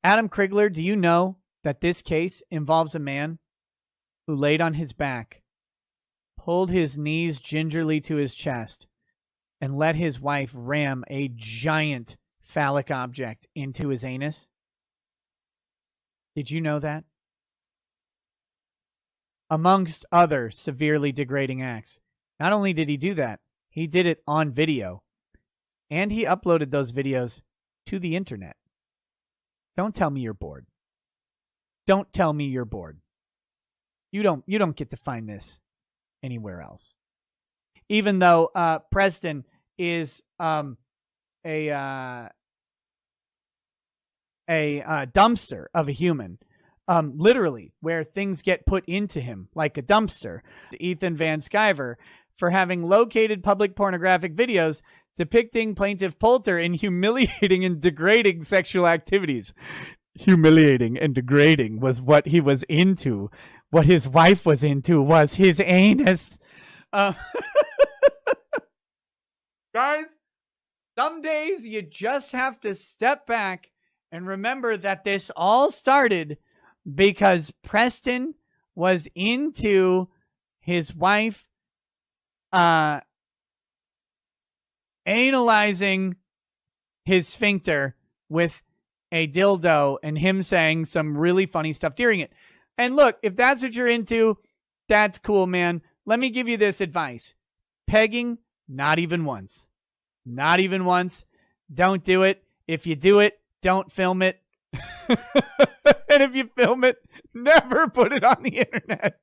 Adam Krigler, do you know that this case involves a man who laid on his back, pulled his knees gingerly to his chest, and let his wife ram a giant phallic object into his anus? Did you know that? Amongst other severely degrading acts. Not only did he do that, he did it on video. And he uploaded those videos to the internet. Don't tell me you're bored. Don't tell me you're bored. You don't get to find this anywhere else. Even though Preston is a dumpster of a human, literally, where things get put into him like a dumpster. Ethan Vansciver for having located public pornographic videos depicting plaintiff Poulter in humiliating and degrading sexual activities. Humiliating and degrading was what he was into. What his wife was into was his anus. Guys, some days you just have to step back and remember that this all started because Preston was into his wife analyzing his sphincter with a dildo and him saying some really funny stuff during it. And look, if that's what you're into, that's cool, man. Let me give you this advice. Pegging, not even once. Not even once. Don't do it. If you do it, don't film it. And if you film it, never put it on the internet.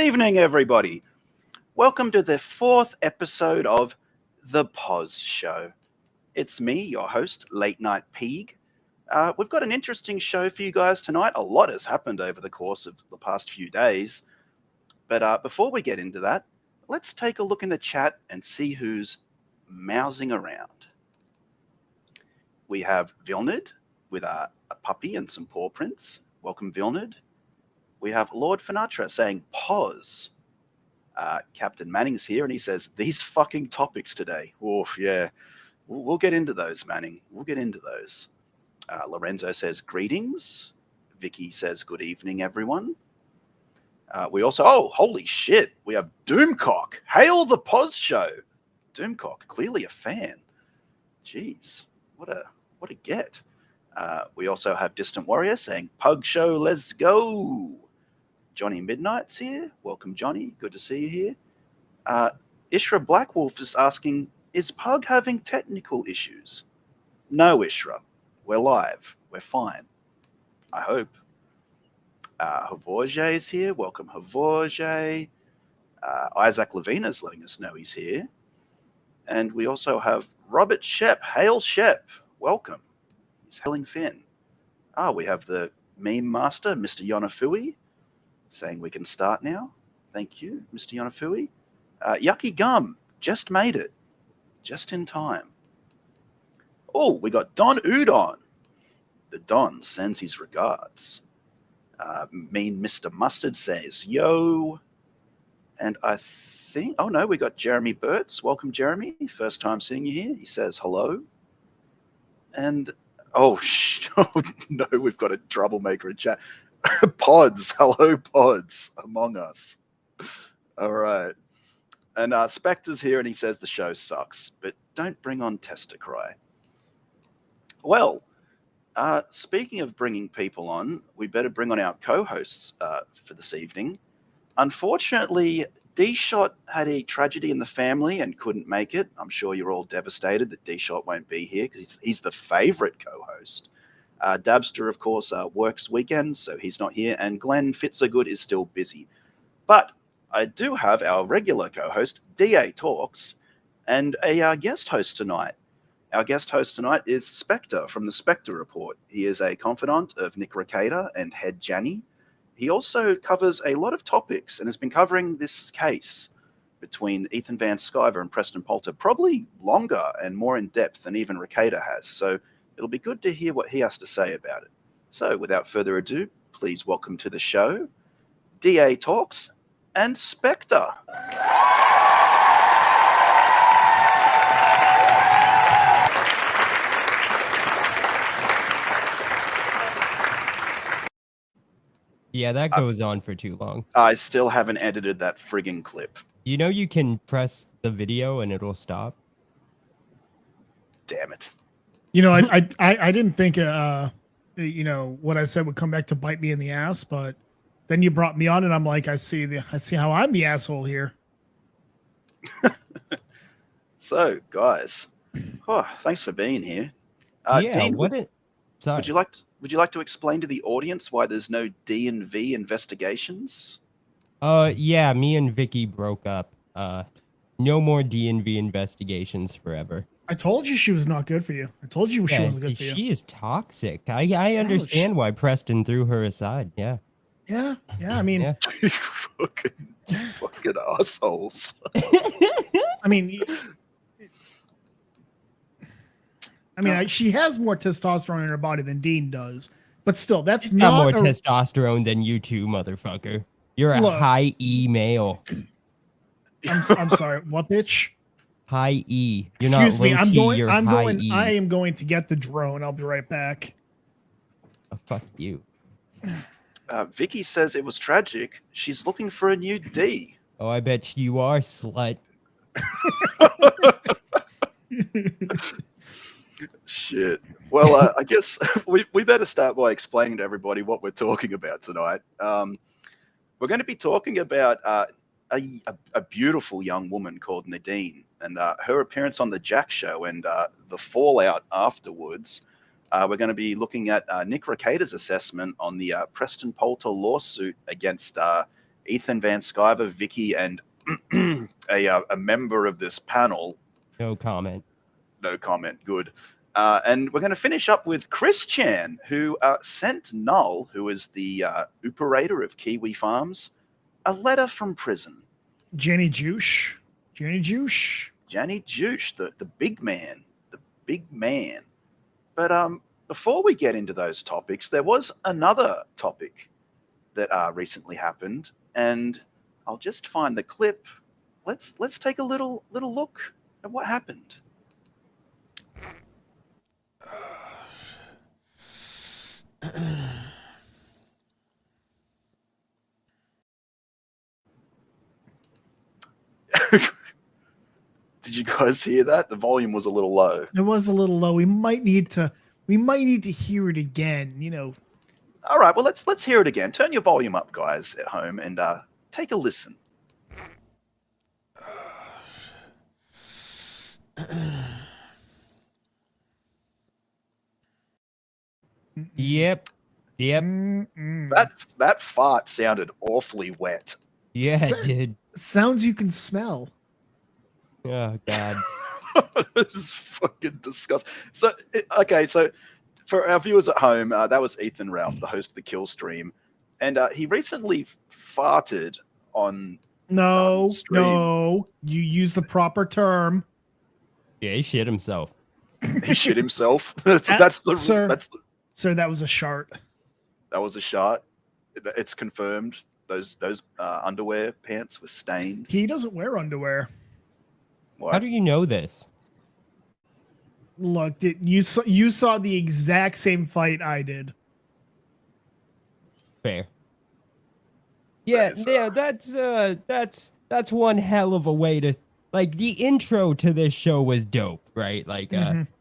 Evening, everybody. Welcome to the fourth episode of The Poz Show. It's me, your host, Late Night Peeg. We've got an interesting show for you guys tonight. A lot has happened over the course of the past few days. But before we get into that, let's take a look in the chat and see who's mousing around. We have Vilnid with a puppy and some paw prints. Welcome, Vilnid. We have Lord Finatra saying, pause. Captain Manning's here, and he says, these fucking topics today. Oof, yeah. We'll get into those, Manning. We'll get into those. Lorenzo says, greetings. Vicky says, good evening, everyone. We also, oh, holy shit. We have Doomcock. Hail the Poz Show. Doomcock, clearly a fan. Jeez, what a get. We also have Distant Warrior saying, Pug Show, let's go. Johnny Midnight's here. Welcome, Johnny. Good to see you here. Ishra Blackwolf is asking, is Pug having technical issues? No, Ishra. We're live. We're fine. I hope. Havorje is here. Welcome, Havorje. Isaac Levine is letting us know he's here. And we also have Robert Shep. Hail, Shep. Welcome. He's hailing Finn. We have the meme master, Mr. Yonafui, saying we can start now. Thank you, Mr. Yonafui. Yucky Gum just made it. Just in time. Oh, we got Don Udon. The Don sends his regards. Mean Mr. Mustard says, yo. And I think, oh no, we got Jeremy Burtz. Welcome, Jeremy. First time seeing you here. He says hello. And, oh no, we've got a troublemaker in chat. Pods, hello, Pods, among us. All right. And Spectre's here and he says the show sucks, but don't bring on Testacry. Well, speaking of bringing people on, we better bring on our co-hosts for this evening. Unfortunately, D-Shot had a tragedy in the family and couldn't make it. I'm sure you're all devastated that D-Shot won't be here because he's the favorite co-host. Dabster, of course, works weekends, so he's not here. And Glenn Fitzagood is still busy. But I do have our regular co-host, DA Talks, and a guest host tonight. Our guest host tonight is Spectre from the Spectre Report. He is a confidant of Nick Rekieta and Head Janny. He also covers a lot of topics and has been covering this case between Ethan Vansciver and Preston Poulter probably longer and more in depth than even Rekieta has. So it'll be good to hear what he has to say about it. So without further ado, please welcome to the show, DA Talks and Spectre. Yeah, that goes on for too long. I still haven't edited that friggin' clip. You know you can press the video and it'll stop? Damn it. You know, I didn't think, you know, what I said would come back to bite me in the ass, but then you brought me on and I'm like, I see how I'm the asshole here. So, guys, thanks for being here. Yeah, Dean, sorry. Would you like to explain to the audience why there's no D&V investigations? Yeah, me and Vicky broke up. No more D&V investigations forever. I told you she was not good for you. I told you she wasn't good for you. She is toxic. I understand why Preston threw her aside. Yeah. Yeah. I mean, Yeah. fucking assholes. I mean, she has more testosterone in her body than Dean does, but still, that's She's got not more testosterone than you two, motherfucker. You're a high E male. I'm sorry. What, bitch? High E. You're Excuse not me. you're high E. I am going to get the drone. I'll be right back. Oh, fuck you. Vicky says it was tragic. She's looking for a new D. Oh, I bet you are, slut. Shit. Well, I guess we better start by explaining to everybody what we're talking about tonight. We're going to be talking about a beautiful young woman called Nadine and her appearance on the Jack Show and the fallout afterwards. We're going to be looking at Nick Rekieta's assessment on the Preston Poulter lawsuit against Ethan Vansciver, Vicky, and a member of this panel. No comment. No comment. Good. And we're going to finish up with Chris Chan, who sent Null, who is the operator of Kiwi Farms, a letter from prison. Jenny Juice, the big man, But before we get into those topics, there was another topic that recently happened, and I'll just find the clip. Let's take a little look at what happened. Did you guys hear that? The volume was a little low. It was a little low. We might need to hear it again, you know. All right, well let's hear it again. Turn your volume up, guys, at home, and take a listen. Yep. That fart sounded awfully wet. Yeah, it did. Sounds you can smell. Oh, God. It's fucking disgusting. So for our viewers at home, that was Ethan Ralph, the host of the Kill Stream, and he recently farted on. No, stream. no, you use the proper term. Yeah, he shit himself. He shit himself. That's the Sir, that was a shart. That was a shot. It's confirmed. Those underwear pants were stained. He doesn't wear underwear. What? How do you know this? Look, you saw the exact same fight I did. Fair. Yeah, That is, that's one hell of a way to, like, the intro to this show was dope, right? Like,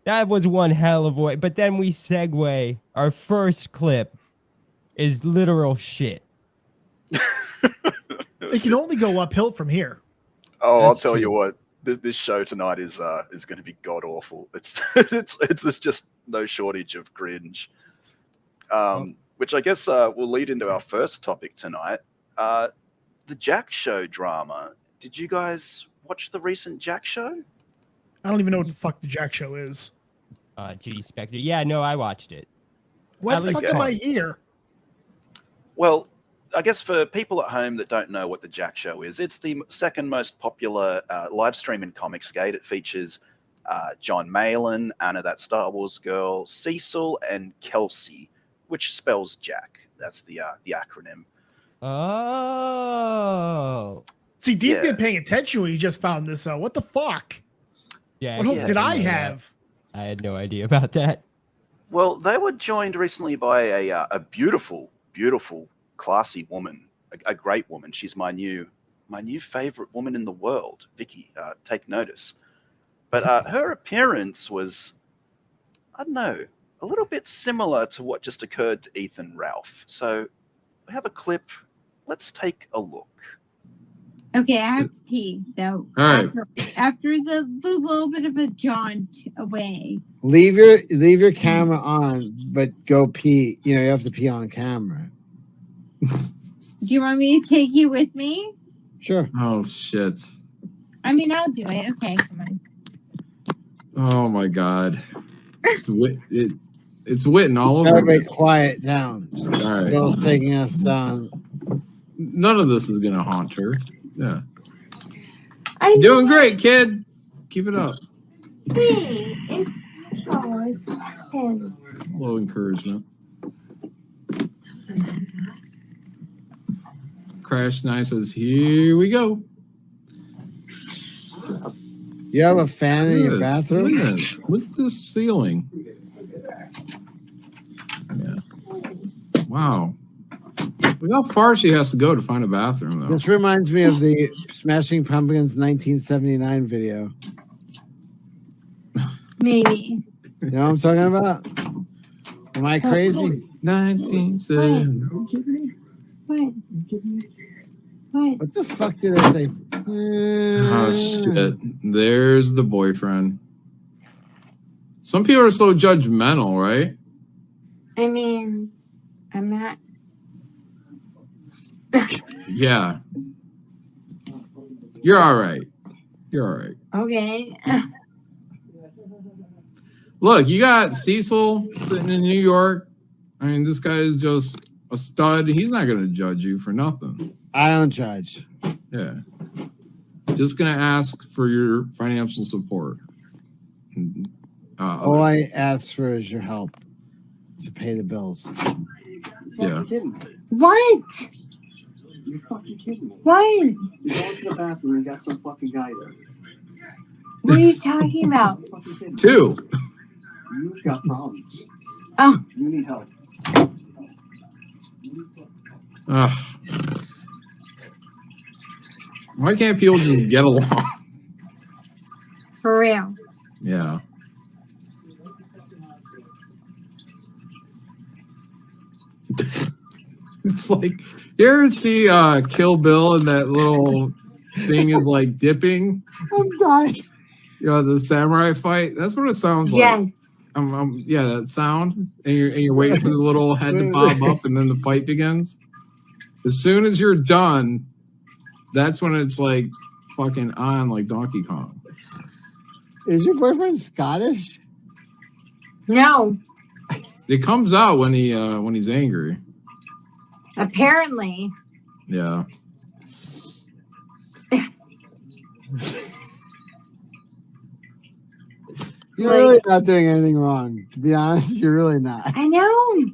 that was one hell of a way. But then we segue. Our first clip is literal shit. It can only go uphill from here. Oh, I'll That's tell you true. what. This show tonight is going to be god awful. There's just no shortage of cringe. Which I guess will lead into our first topic tonight. The Jack Show drama. Did you guys watch the recent Jack Show? I don't even know what the fuck the Jack Show is. Gee, Spectre. Yeah, no, I watched it. Why At the least fuck am I part. here? Well, I guess for people at home that don't know what the Jack Show is, it's the second most popular live stream in Comicsgate. It features Jon Malin, Anna that Star Wars girl, Cecil, and Kelsey, which spells Jack. That's the acronym. Oh. See, Dee's Yeah. been paying attention when he just found this out. What the fuck? Yeah. What hope yeah, did I know that. have? I had no idea about that. Well, they were joined recently by a beautiful, beautiful, classy woman, a great woman. She's my new favorite woman in the world. Vicky, take notice. But her appearance was, I don't know, a little bit similar to what just occurred to Ethan Ralph. So we have a clip. Let's take a look. Okay, I have to pee though. All right. After the little bit of a jaunt away. Leave your camera on, but go pee. You know, you have to pee on camera. Do you want me to take you with me? Sure. Oh shit. I mean, I'll do it. Okay, come on. Oh my god. It's witten all over. Everybody me. quiet down. All right. Still taking us down. None of this is gonna haunt her. Yeah. I'm Doing great, kid. Keep it up. It's always him. A little encouragement. Crash Nine says, "Here we go." You have a fan in your Look at this. bathroom? Look at this. Look at this ceiling. Yeah. Wow. Look how far she has to go to find a bathroom, though. This reminds me of the Smashing Pumpkins 1979 video. Maybe. You know what I'm talking about? Am I crazy? 1970. What? What? What the fuck did I say? Oh shit! There's the boyfriend. Some people are so judgmental, right? I mean, I'm not. Yeah. You're all right. You're all right. Okay. Look, you got Cecil sitting in New York. I mean, this guy is just a stud. He's not going to judge you for nothing. I don't judge. Yeah. Just going to ask for your financial support. All I ask for is your help to pay the bills. Yeah. What? You fucking kidding me? What? You go into the bathroom and got some fucking guy there. What are you talking about? You fucking kidding me? Two. You've got problems. Oh. You need help. Ugh. Why can't people just get along? For real. Yeah. It's like, you ever see Kill Bill and that little thing is like dipping? I'm dying. You know, the samurai fight? That's what it sounds like. Yes. Yeah, that sound. And you're waiting for the little head to bob up and then the fight begins. As soon as you're done, that's when it's like fucking on like Donkey Kong. Is your boyfriend Scottish? No. It comes out when he's angry. Apparently. Yeah. You're really not doing anything wrong. To be honest, you're really not. I know.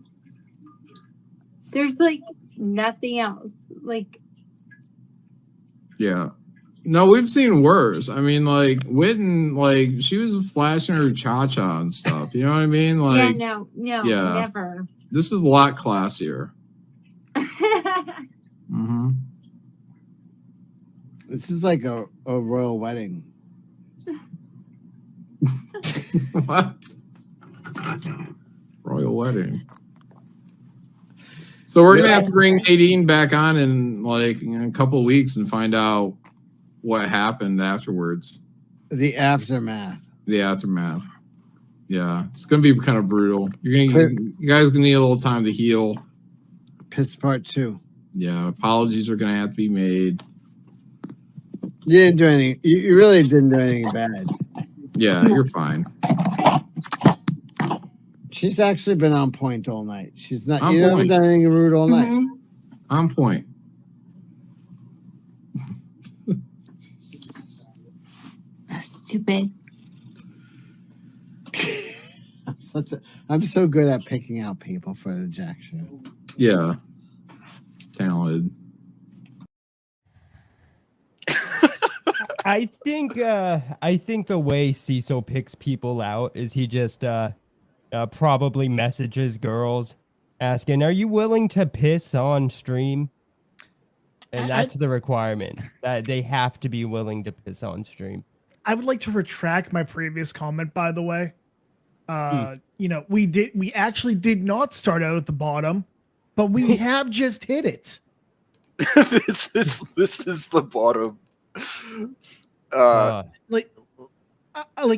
There's like nothing else. Like, Yeah. No, we've seen worse. I mean, like Witten, like she was flashing her cha-cha and stuff. You know what I mean? Like, no, yeah. never. This is a lot classier. Mm-hmm. This is like a royal wedding. What? Royal wedding. So we're gonna have to bring Nadine back on in like a couple of weeks and find out what happened afterwards. The aftermath. The aftermath. Yeah, it's gonna be kind of brutal. You guys gonna need a little time to heal. Piss part 2. Yeah, apologies are gonna have to be made. You didn't do anything. You really didn't do anything bad. Yeah, you're fine. She's actually been on point all night. She's not. On You haven't point. done anything rude all night. Mhm. On point. Stupid. I'm so good at picking out people for the Jack show. Yeah. Talented. I think the way Cecil picks people out is he just probably messages girls asking, "Are you willing to piss on stream?" And that's the requirement, that they have to be willing to piss on stream. I would like to retract my previous comment, by the way. You know, we actually did not start out at the bottom, but we have just hit it. this is the bottom. Like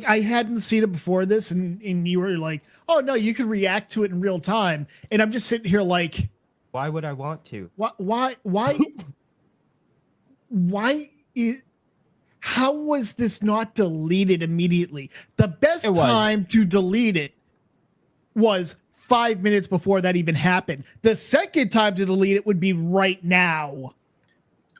I hadn't seen it before this, and you were like, "Oh no, you can react to it in real time," and I'm just sitting here like, Why would I want to? why how was this not deleted immediately? The best It was. time to delete it was 5 minutes before that even happened. The second time to delete it would be right now.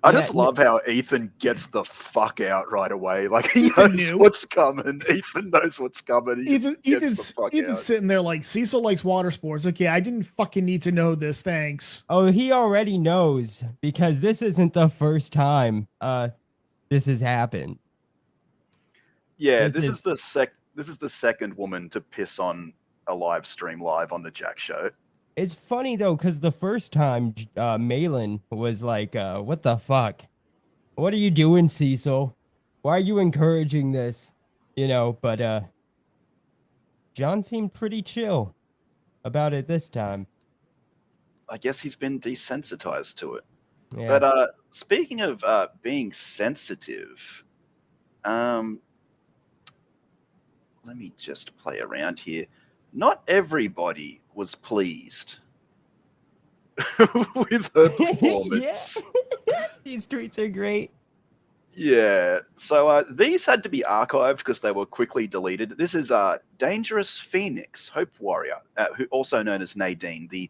I just love how Ethan gets the fuck out right away. Like he Ethan knows knew. what's coming. Ethan knows what's coming. He just gets the fuck Ethan's out. sitting there like, Cecil likes water sports. Okay, I didn't fucking need to know this. Thanks. Oh, he already knows, because this isn't the first time this has happened. Yeah, This this is the second woman to piss on a live stream live on the Jack show. It's funny though, because the first time Malin was like, "What the fuck? What are you doing, Cecil? Why are you encouraging this?" You know, but John seemed pretty chill about it this time. I guess he's been desensitized to it. Yeah. But speaking of being sensitive, let me just play around here. Not everybody was pleased with her performance. Yeah. These tweets are great. Yeah. So these had to be archived because they were quickly deleted. This is Dangerous Phoenix, Hope Warrior, who also known as Nadine, the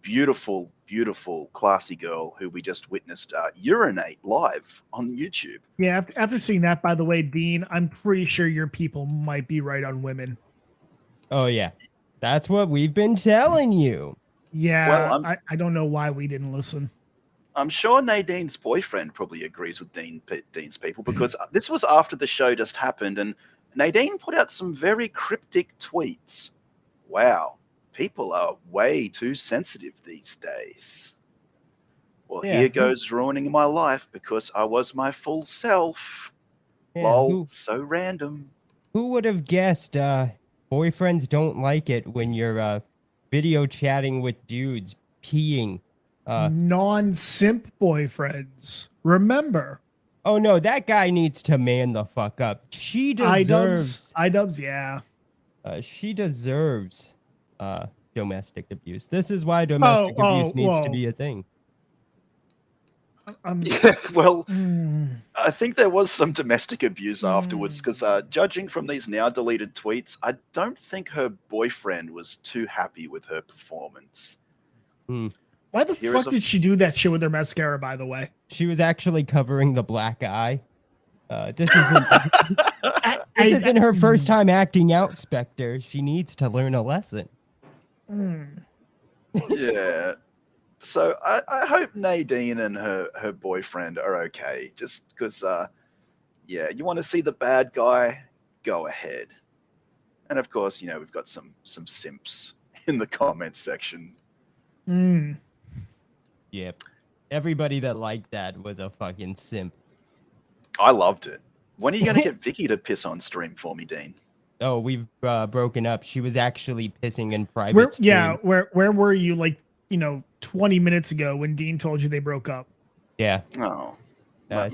beautiful, beautiful, classy girl who we just witnessed urinate live on YouTube. Yeah, after seeing that, by the way, Dean, I'm pretty sure your people might be right on women. Oh yeah, that's what we've been telling you. Yeah, Well, I don't know why we didn't listen. I'm sure Nadine's boyfriend probably agrees with Dean's people, because this was after the show just happened, and Nadine put out some very cryptic tweets. Wow, people are way too sensitive these days. Well, Yeah. here goes ruining my life because I was my full self. Yeah, Lol, so random. who would have guessed boyfriends don't like it when you're video chatting with dudes peeing? Non-simp boyfriends. Remember. Oh no, that guy needs to man the fuck up. She deserves iDubbbz, yeah. she deserves domestic abuse. This is why domestic abuse needs to be a thing. Yeah, well, mm, I think there was some domestic abuse afterwards, because judging from these now deleted tweets, I don't think her boyfriend was too happy with her performance. why the Here fuck is a- did she do that shit with her mascara, by the way? She was actually covering the black eye. This isn't this isn't her first time acting out, Spectre. She needs to learn a lesson. Yeah. So I hope Nadine and her boyfriend are okay. Just because, yeah, you want to see the bad guy, go ahead. And of course, you know, we've got some simps in the comments section. Yep. Everybody that liked that was a fucking simp. I loved it. When are you going to get Vicky to piss on stream for me, Dean? Oh, we've broken up. She was actually pissing in private. Where were you, like, 20 minutes ago when Dean told you they broke up? Yeah. Oh.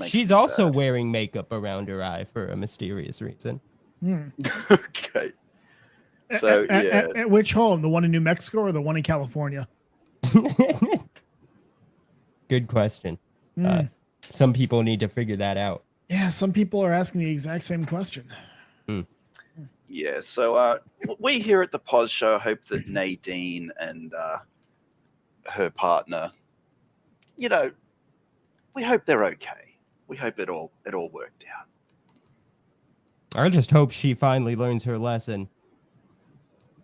She's also wearing makeup around her eye for a mysterious reason. Okay. So, yeah. At which home? The one in New Mexico or the one in California? Good question. Some people need to figure that out. Yeah, some people are asking the exact same question. Yeah, so we here at the Poz Show hope that Nadine and her partner, we hope they're okay. We hope it all worked out. I just hope she finally learns her lesson.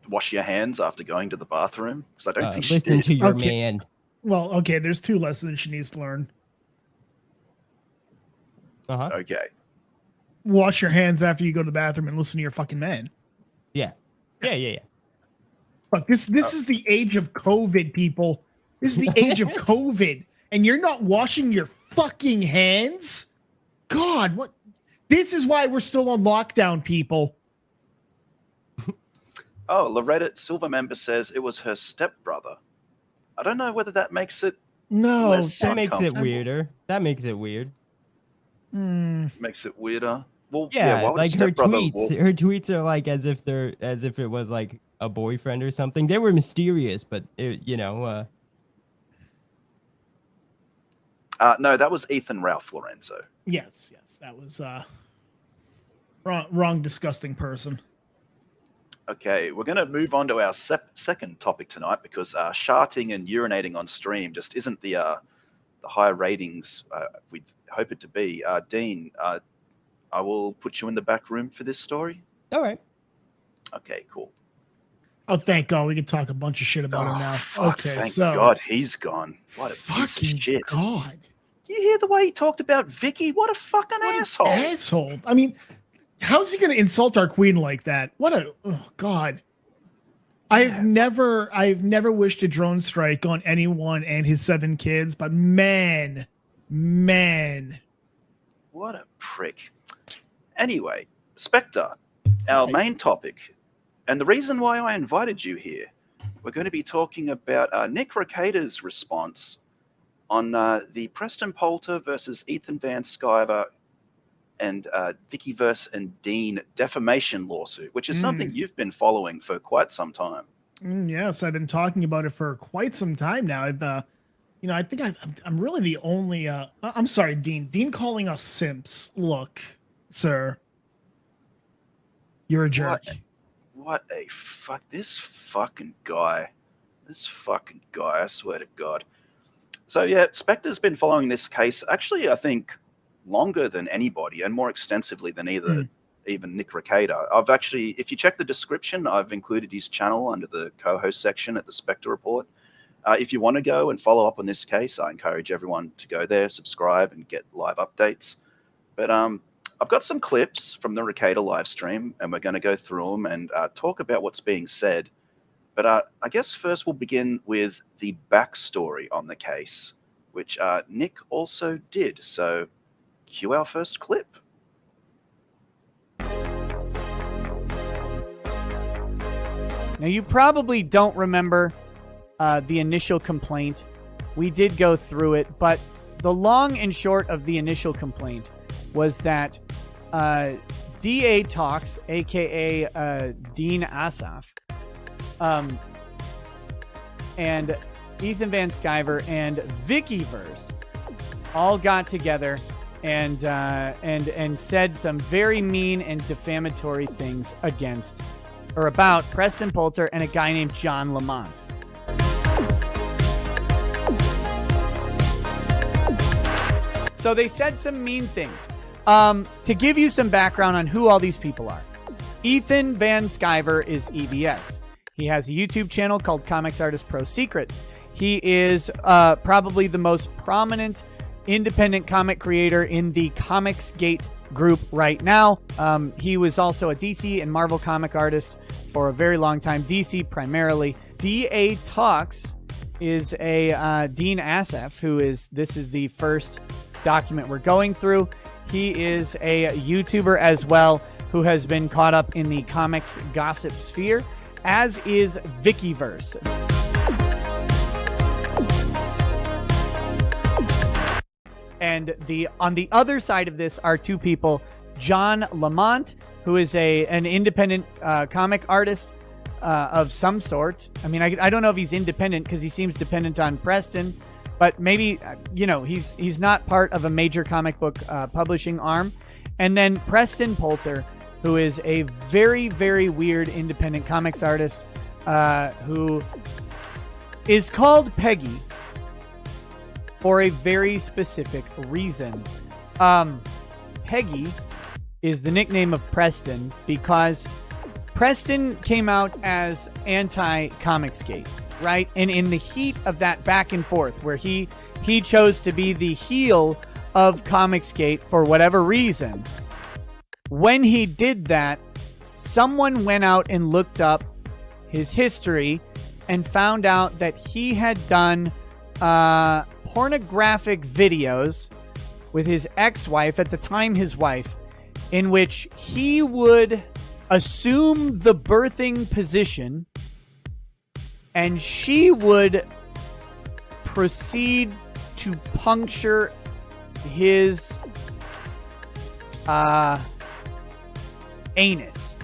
Wash your hands after going to the bathroom, because I don't think she listen did. to your man. Well, okay, there's 2 lessons she needs to learn. Okay. Wash your hands after you go to the bathroom and listen to your fucking man. Yeah. Look, this is the age of COVID, people. This is the age of COVID, and you're not washing your fucking hands? God, what? This is why we're still on lockdown, people. Oh, Loretta Silver member says it was her stepbrother. I don't know whether that makes it that makes it weirder. That makes it weird. Makes it weirder. Well, yeah, why would like her stepbrother tweets. Her tweets are like as if it was like a boyfriend or something. They were mysterious, but no, that was Ethan Ralph Lorenzo. Yes, that was wrong, disgusting person. Okay, we're going to move on to our second topic tonight because sharting and urinating on stream just isn't the high ratings we'd hope it to be. Dean, I will put you in the back room for this story. All right. Okay, cool. Oh, thank God we can talk a bunch of shit about him now. Fuck, okay, thank so God he's gone. What a piece of shit. God. Do you hear the way he talked about Vicky? What a fucking asshole. Asshole. I mean, how's he going to insult our queen like that? Oh God. I've never wished a drone strike on anyone and his 7 kids, but man. What a prick. Anyway, Spectre, our main topic, and the reason why I invited you here, we're going to be talking about Nick Rekieta's response on the Preston Poulter versus Ethan Vansciver and Vikkiverse and Dean defamation lawsuit, which is something you've been following for quite some time. Yes, I've been talking about it for quite some time now. I think I'm really the only. I'm sorry, Dean. Dean calling us simps. Look, sir, you're a jerk. What a fuck! This fucking guy. I swear to God. So yeah, Spectre's been following this case. Actually, I think longer than anybody and more extensively than even Nick Rekieta. I've actually, if you check the description, I've included his channel under the co-host section at the Spectre Report. If you want to go and follow up on this case, I encourage everyone to go there, subscribe, and get live updates. But I've got some clips from the Rekieta live stream, and we're going to go through them and talk about what's being said. But I guess first we'll begin with the backstory on the case, which Nick also did. So cue our first clip. Now, you probably don't remember the initial complaint. We did go through it, but the long and short of the initial complaint was that DA Talks, a.k.a. Dean Asaf, and Ethan Vansciver and Vikkiverse all got together and said some very mean and defamatory things against or about Preston Poulter and a guy named John Lamont. So they said some mean things. To give you some background on who all these people are, Ethan Vansciver is EBS. He has a YouTube channel called Comics Artist Pro Secrets. He is probably the most prominent independent comic creator in the Comicsgate group right now. He was also a DC and Marvel comic artist for a very long time. DC primarily. DA Talks is a Dean Asaf, this is the first document we're going through. He is a YouTuber as well, who has been caught up in the comics gossip sphere, as is Vikkiverse. And on the other side of this are two people, John Lamont, who is an independent comic artist of some sort. I mean, I don't know if he's independent because he seems dependent on Preston, but maybe, he's not part of a major comic book publishing arm. And then Preston Poulter, who is a very, very weird independent comics artist who is called Peggy for a very specific reason. Peggy is the nickname of Preston because Preston came out as anti-Comicsgate, right? And in the heat of that back and forth where he chose to be the heel of Comicsgate for whatever reason, when he did that, someone went out and looked up his history and found out that he had done pornographic videos with his ex-wife, at the time his wife, in which he would assume the birthing position and she would proceed to puncture his anus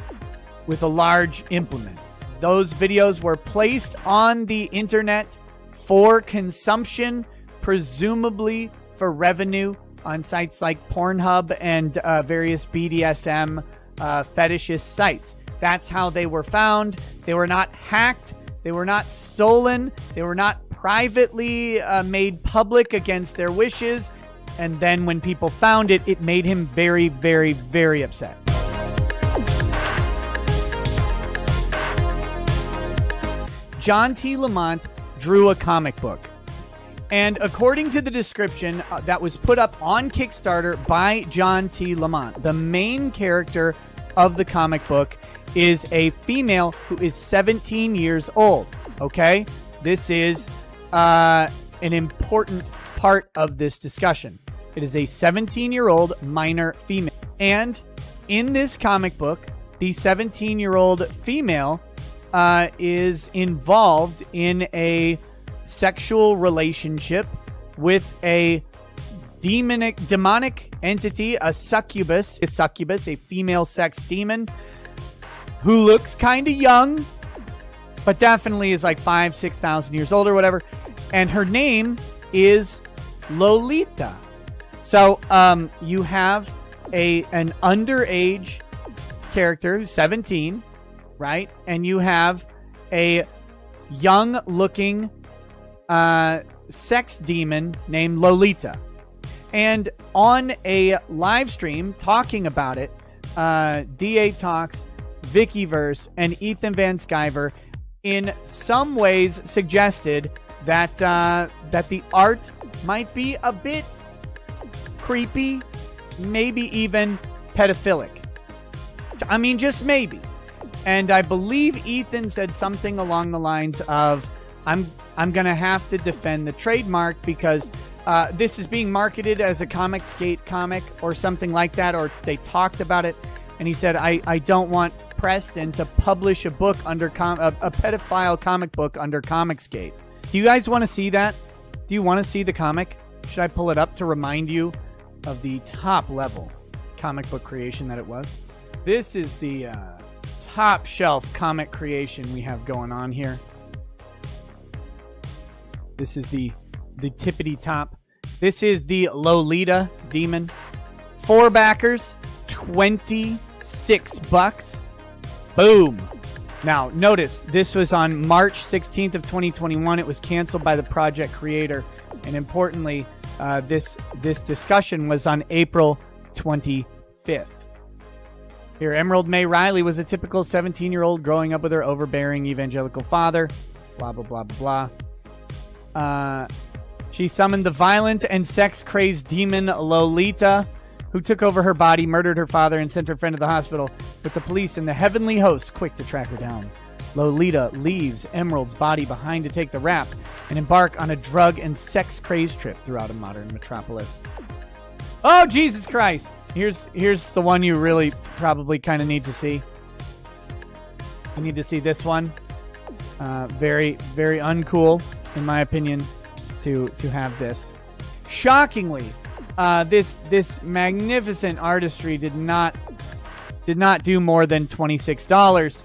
with a large implement. Those videos were placed on the internet for consumption, presumably for revenue, on sites like Pornhub and various BDSM fetishist sites. That's how they were found. They were not hacked. They were not stolen. They were not privately made public against their wishes. And then when people found it, it made him very, very, very upset. John T. Lamont drew a comic book. And according to the description that was put up on Kickstarter by John T. Lamont, the main character of the comic book is a female who is 17 years old. Okay? This is an important part of this discussion. It is a 17-year-old minor female. And in this comic book, the 17-year-old female is involved in a sexual relationship with a demonic entity, a succubus, a female sex demon who looks kind of young, but definitely is like 5,000-6,000 years old or whatever. And her name is Lolita. So you have an underage character who's 17, right? And you have a young-looking sex demon named Lolita. And on a live stream talking about it, DA Talks, Vikkiverse, and Ethan Vansciver in some ways suggested that the art might be a bit creepy, maybe even pedophilic. I mean, just maybe. And I believe Ethan said something along the lines of, I'm going to have to defend the trademark because this is being marketed as a Comicsgate comic or something like that, or they talked about it. And he said, I don't want Preston to publish a book under a pedophile comic book under Comicsgate. Do you guys want to see that? Do you want to see the comic? Should I pull it up to remind you of the top level comic book creation that it was? This is the top shelf comic creation we have going on here. This is the tippity top. This is the Lolita demon. 4 backers, $26. Boom. Now, notice this was on March 16th of 2021. It was canceled by the project creator. And importantly, this discussion was on April 25th. Here, Emerald May Riley was a typical 17-year-old growing up with her overbearing evangelical father. Blah, blah, blah, blah, blah. She summoned the violent and sex-crazed demon Lolita, who took over her body, murdered her father, and sent her friend to the hospital, with the police and the heavenly hosts quick to track her down. Lolita leaves Emerald's body behind to take the rap and embark on a drug and sex-crazed trip throughout a modern metropolis. Oh, Jesus Christ! Here's the one you really probably kind of need to see. You need to see this one. Very, very uncool, in my opinion, to have this. Shockingly, this magnificent artistry did not do more than $26.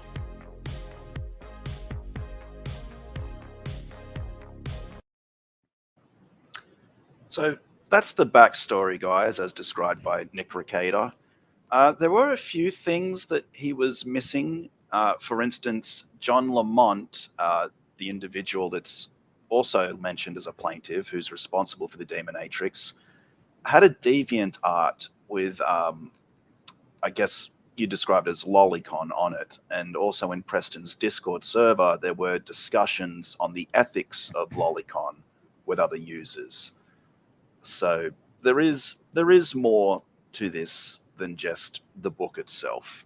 So that's the backstory, guys, as described by Nick Rekieta. There were a few things that he was missing. For instance, John Lamont, the individual that's also mentioned as a plaintiff who's responsible for the Demonatrix, had a deviant art with, I guess you described as lolicon on it. And also in Preston's Discord server, there were discussions on the ethics of lolicon with other users. So there is more to this than just the book itself.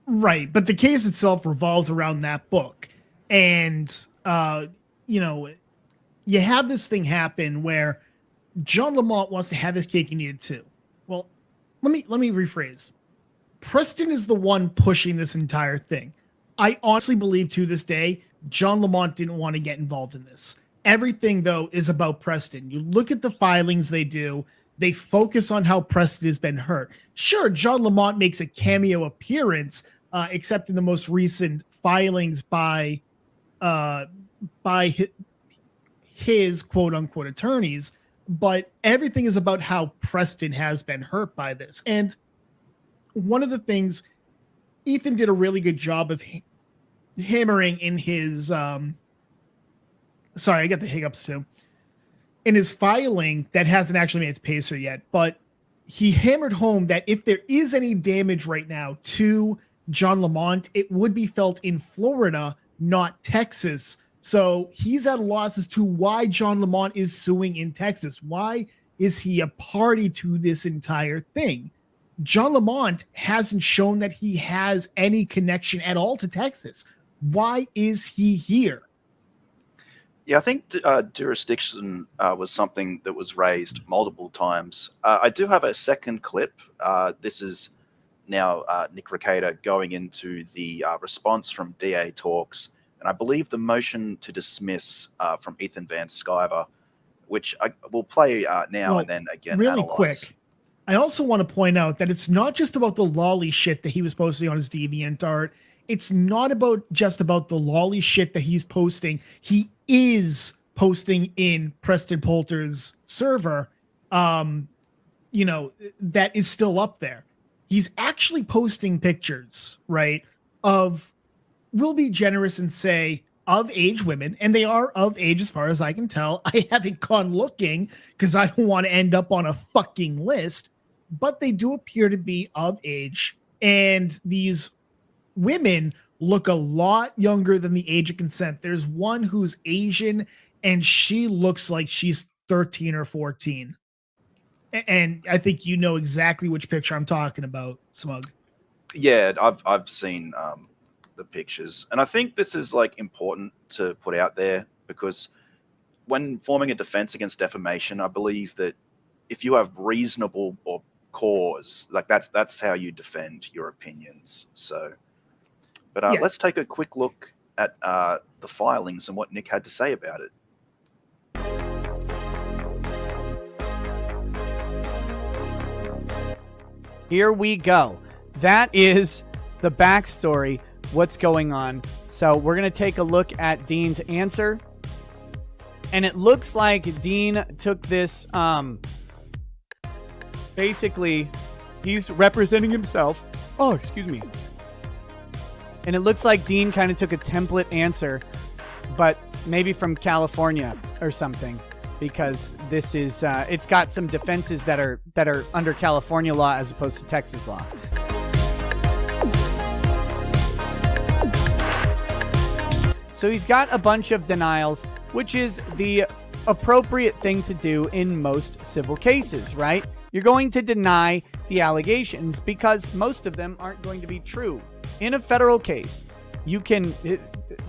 Right, but the case itself revolves around that book. And, you have this thing happen where John Lamont wants to have his cake and eat it too. Well, let me rephrase. Preston is the one pushing this entire thing. I honestly believe to this day, John Lamont didn't want to get involved in this. Everything, though, is about Preston. You look at the filings they do. They focus on how Preston has been hurt. Sure, John Lamont makes a cameo appearance, except in the most recent filings by his quote-unquote attorneys. But everything is about how Preston has been hurt by this. And one of the things, Ethan did a really good job of hammering in his... Sorry, I got the hiccups too. In his filing that hasn't actually made its pacer yet, but he hammered home that if there is any damage right now to John Lamont, it would be felt in Florida, not Texas. So he's at a loss as to why John Lamont is suing in Texas. Why is he a party to this entire thing? John Lamont hasn't shown that he has any connection at all to Texas. Why is he here? Yeah, I think jurisdiction was something that was raised multiple times. I do have a second clip. This is now Nick Rekieta going into the response from DA Talks, and I believe the motion to dismiss from Ethan Vansciver, which I will play now and then again. Really analyze. Quick. I also want to point out that it's not just about the lolly shit that he was posting on his DeviantArt. It's not just about the lolly shit that he's posting. He is posting in Preston Poulter's server, that is still up there. He's actually posting pictures, right, of, we'll be generous and say, of age women, and they are of age as far as I can tell. I haven't gone looking because I don't want to end up on a fucking list, but they do appear to be of age, and these women look a lot younger than the age of consent. There's one who's Asian, and she looks like she's 13 or 14. And I think you know exactly which picture I'm talking about, Smug. Yeah, I've seen the pictures, and I think this is important to put out there, because when forming a defense against defamation, I believe that if you have reasonable or cause, that's how you defend your opinions. So. But let's take a quick look at the filings and what Nick had to say about it. Here we go. That is the backstory, what's going on. So we're going to take a look at Dean's answer. And it looks like Dean took this, basically, he's representing himself. Oh, excuse me. And it looks like Dean kind of took a template answer, but maybe from California or something. because this is it's got some defenses that are under California law as opposed to Texas law. So he's got a bunch of denials, which is the appropriate thing to do in most civil cases, right? You're going to deny the allegations because most of them aren't going to be true. In a federal case,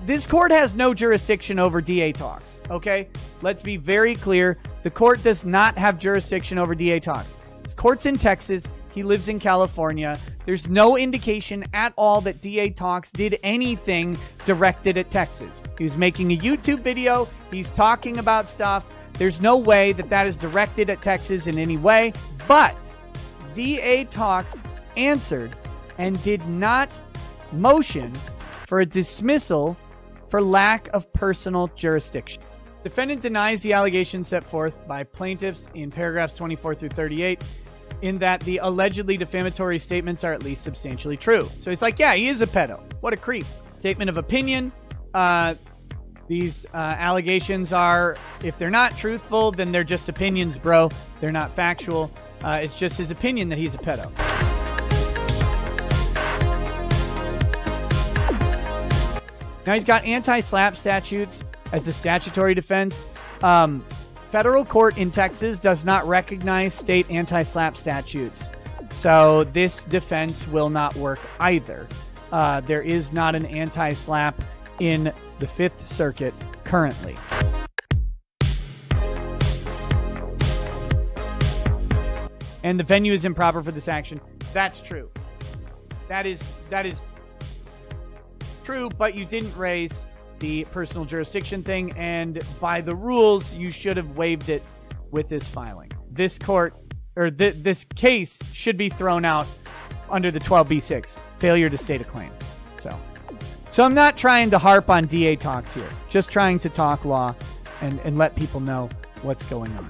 this court has no jurisdiction over DA talks, okay? Let's be very clear. The court does not have jurisdiction over DA talks. This court's in Texas. He lives in California. There's no indication at all that DA Talks did anything directed at Texas. He was making a YouTube video. He's talking about stuff. There's no way that is directed at Texas in any way. But DA Talks answered and did not motion for a dismissal for lack of personal jurisdiction. Defendant denies the allegations set forth by plaintiffs in paragraphs 24 through 38 in that the allegedly defamatory statements are at least substantially true. So it's like, yeah, he is a pedo. What a creep. Statement of opinion. These allegations are, if they're not truthful, then they're just opinions, bro. They're not factual. It's just his opinion that he's a pedo. Now he's got anti-slap statutes as a statutory defense. Federal court in Texas does not recognize state anti-slap statutes. So this defense will not work either. There is not an anti-slap in the Fifth Circuit currently. And the venue is improper for this action. That's true. That is true, but you didn't raise the personal jurisdiction thing, and by the rules, you should have waived it with this filing. This court, or this case, should be thrown out under the 12b6, failure to state a claim. So I'm not trying to harp on DA Talks here, just trying to talk law and let people know what's going on.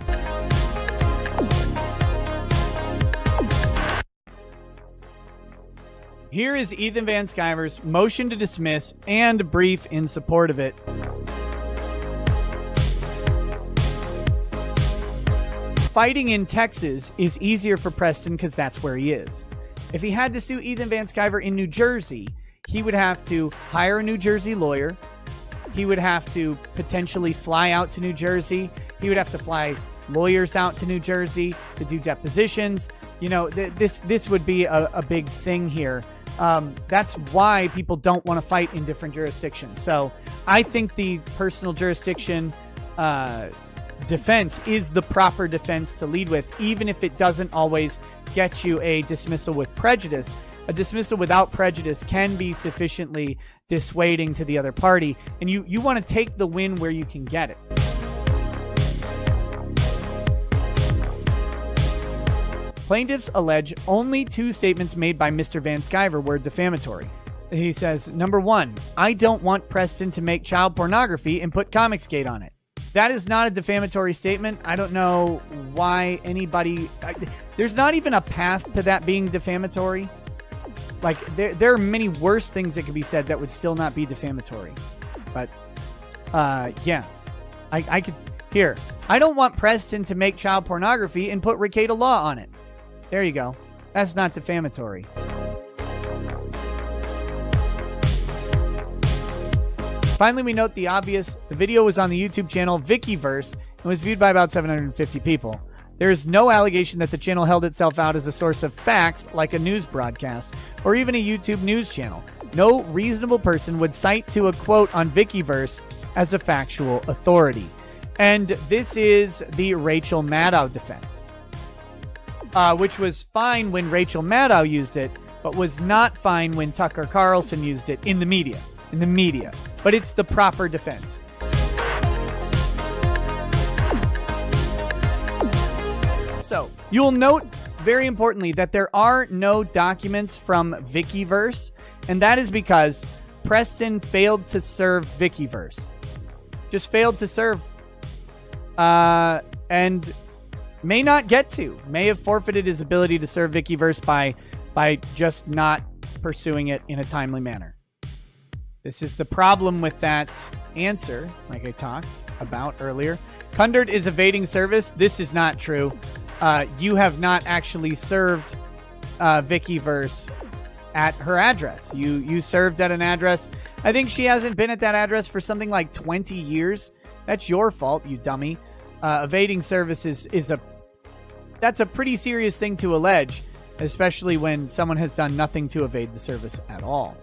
Here is Ethan Vansciver's motion to dismiss and brief in support of it. Fighting in Texas is easier for Preston because that's where he is. If he had to sue Ethan Vansciver in New Jersey, he would have to hire a New Jersey lawyer. He would have to potentially fly out to New Jersey. He would have to fly lawyers out to New Jersey to do depositions. You know, this would be a big thing here. That's why people don't want to fight in different jurisdictions. So I think the personal jurisdiction defense is the proper defense to lead with, even if it doesn't always get you a dismissal with prejudice. A dismissal without prejudice can be sufficiently dissuading to the other party, and you want to take the win where you can get it. Plaintiffs allege only 2 statements made by Mr. Vansciver were defamatory. He says, number 1, I don't want Preston to make child pornography and put Comicsgate on it. That is not a defamatory statement. I don't know why anybody... there's not even a path to that being defamatory. Like, there are many worse things that could be said that would still not be defamatory. But, yeah. I could... Here. I don't want Preston to make child pornography and put Rekieta law on it. There you go. That's not defamatory. Finally, we note the obvious. The video was on the YouTube channel Vikkiverse and was viewed by about 750 people. There is no allegation that the channel held itself out as a source of facts like a news broadcast or even a YouTube news channel. No reasonable person would cite to a quote on Vikkiverse as a factual authority. And this is the Rachel Maddow defense, which was fine when Rachel Maddow used it, but was not fine when Tucker Carlson used it in the media. But it's the proper defense. So, you'll note, very importantly, that there are no documents from Vikkiverse, and that is because Preston failed to serve Vikkiverse. Just failed to serve. And may not get to. May have forfeited his ability to serve Vikkiverse by just not pursuing it in a timely manner. This is the problem with that answer, like I talked about earlier. Kundert is evading service. This is not true. You have not actually served Vikkiverse at her address. You served at an address. I think she hasn't been at that address for something like 20 years. That's your fault, you dummy. Evading service that's a pretty serious thing to allege, especially when someone has done nothing to evade the service at all.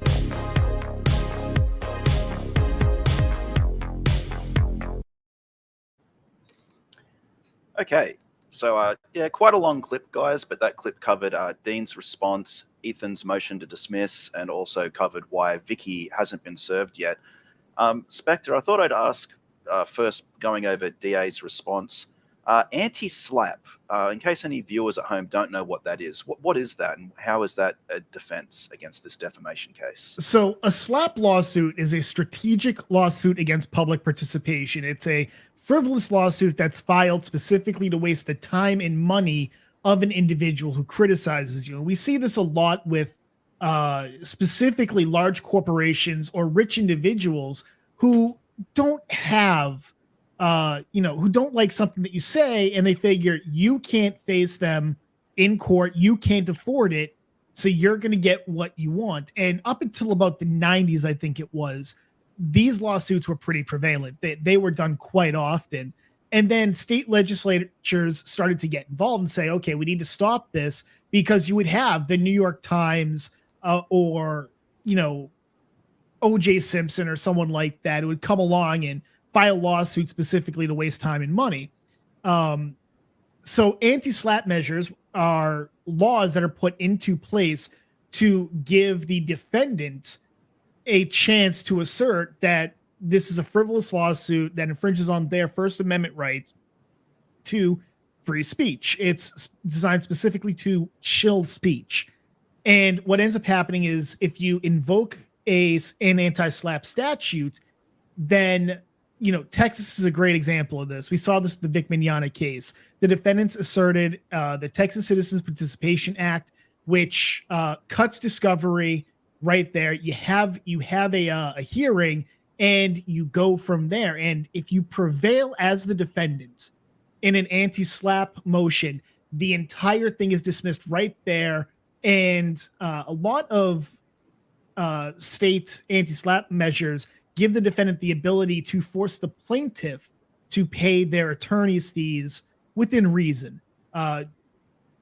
Okay, so quite a long clip, guys, but that clip covered Dean's response, Ethan's motion to dismiss, and also covered why Vicky hasn't been served yet. Spectre, I thought I'd ask, first going over DA's response, anti-slap, in case any viewers at home don't know what that is. What is that, and how is that a defense against this defamation case? So a slap lawsuit is a strategic lawsuit against public participation. It's a frivolous lawsuit that's filed specifically to waste the time and money of an individual who criticizes you. And we see this a lot with specifically large corporations or rich individuals who don't have, who don't like something that you say, and they figure you can't face them in court, you can't afford it, so you're going to get what you want. And up until about the 90s, I think it was, these lawsuits were pretty prevalent. They were done quite often. And then state legislatures started to get involved and say, okay, we need to stop this, because you would have the New York Times or O.J. Simpson or someone like that who would come along and file lawsuits specifically to waste time and money. So anti-slap measures are laws that are put into place to give the defendant a chance to assert that this is a frivolous lawsuit that infringes on their First Amendment rights to free speech. It's designed specifically to chill speech. And what ends up happening is if you invoke an anti-slap statute, then, Texas is a great example of this. We saw this in the Vic Mignogna case. The defendants asserted the Texas Citizens Participation Act, which cuts discovery right there. You have a hearing, and you go from there. And if you prevail as the defendant in an anti-slap motion, the entire thing is dismissed right there. And a lot of state anti-slap measures give the defendant the ability to force the plaintiff to pay their attorney's fees within reason.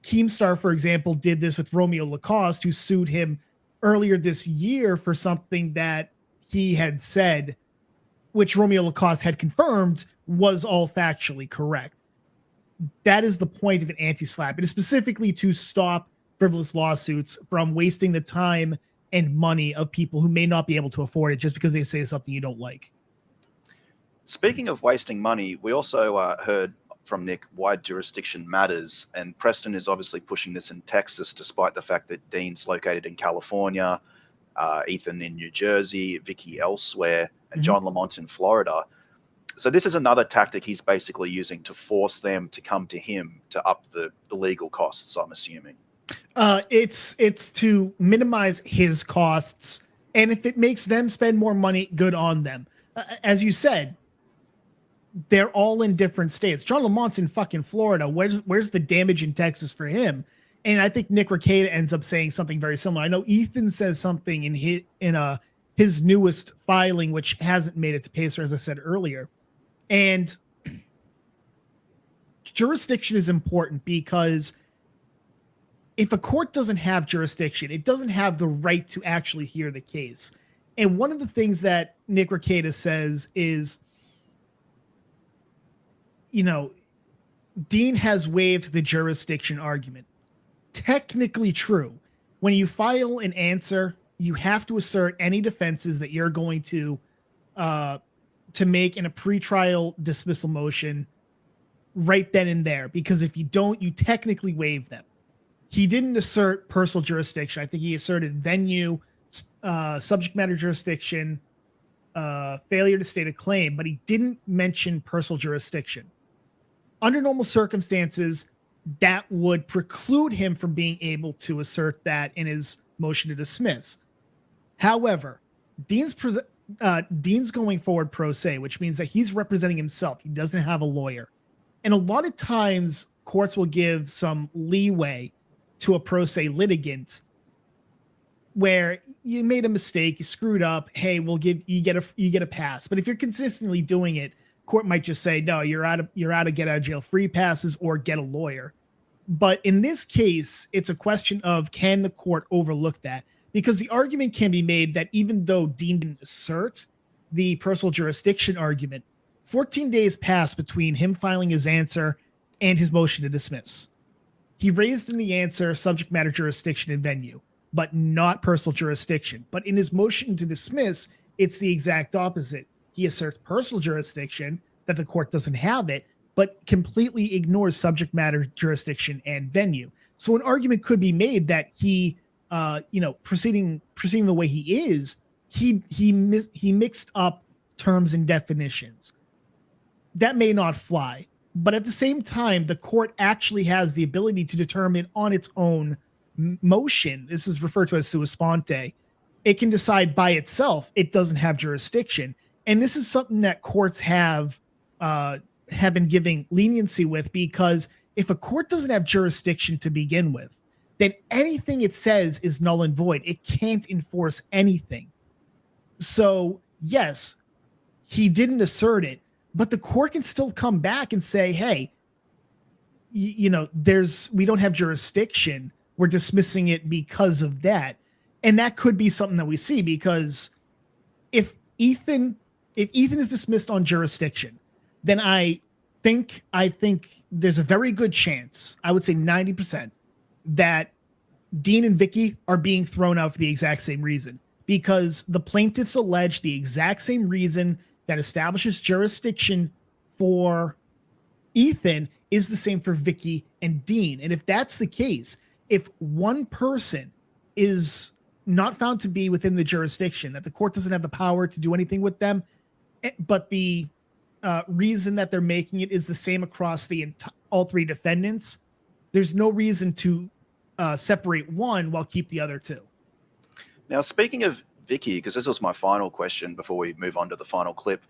Keemstar, for example, did this with Romeo Lacoste, who sued him earlier this year for something that he had said, which Romeo Lacoste had confirmed was all factually correct. That is the point of an anti-slap. It is specifically to stop frivolous lawsuits from wasting the time and money of people who may not be able to afford it just because they say something you don't like. Speaking of wasting money, we also heard from Nick why jurisdiction matters, and Preston is obviously pushing this in Texas, despite the fact that Dean's located in California, Ethan in New Jersey, Vicky elsewhere, and John Lamont in Florida. So this is another tactic he's basically using to force them to come to him to up the legal costs, I'm assuming. It's to minimize his costs, and if it makes them spend more money, good on them. As you said, they're all in different states. John Lamont's in fucking Florida. Where's the damage in Texas for him? And I think Nick Rekieta ends up saying something very similar. I know Ethan says something in his newest filing, which hasn't made it to Pacer, as I said earlier. And jurisdiction is important because if a court doesn't have jurisdiction, it doesn't have the right to actually hear the case. And one of the things that Nick Rekieta says is, Dean has waived the jurisdiction argument. Technically true. When you file an answer, you have to assert any defenses that you're going to make in a pretrial dismissal motion right then and there, because if you don't, you technically waive them. He didn't assert personal jurisdiction. I think he asserted venue, subject matter jurisdiction, failure to state a claim, but he didn't mention personal jurisdiction. Under normal circumstances, that would preclude him from being able to assert that in his motion to dismiss. However, Dean's going forward pro se, which means that he's representing himself. He doesn't have a lawyer. And a lot of times courts will give some leeway to a pro se litigant where you made a mistake, you screwed up. Hey, we'll give you get a pass. But if you're consistently doing it, court might just say, no, you're out of get out of jail free passes or get a lawyer. But in this case, it's a question of, can the court overlook that? Because the argument can be made that even though Dean didn't assert the personal jurisdiction argument, 14 days passed between him filing his answer and his motion to dismiss. He raised in the answer subject matter jurisdiction and venue, but not personal jurisdiction. But in his motion to dismiss, it's the exact opposite. He asserts personal jurisdiction, that the court doesn't have it, but completely ignores subject matter jurisdiction and venue. So an argument could be made that he, proceeding the way he is, he mixed up terms and definitions. That may not fly, but at the same time, the court actually has the ability to determine on its own motion. This is referred to as sua sponte. It can decide by itself it doesn't have jurisdiction, and this is something that courts have been giving leniency with, because if a court doesn't have jurisdiction to begin with, then anything it says is null and void. It can't enforce anything. So yes, he didn't assert it, but the court can still come back and say, hey, we don't have jurisdiction. We're dismissing it because of that. And that could be something that we see, because if Ethan is dismissed on jurisdiction, then I think there's a very good chance, I would say 90%, that Dean and Vicky are being thrown out for the exact same reason, because the plaintiffs allege the exact same reason that establishes jurisdiction for Ethan is the same for Vicky and Dean. And if that's the case, if one person is not found to be within the jurisdiction, that the court doesn't have the power to do anything with them, but the reason that they're making it is the same across all three defendants, there's no reason to separate one while keep the other two. Now, speaking of Vicky, because this was my final question before we move on to the final clip,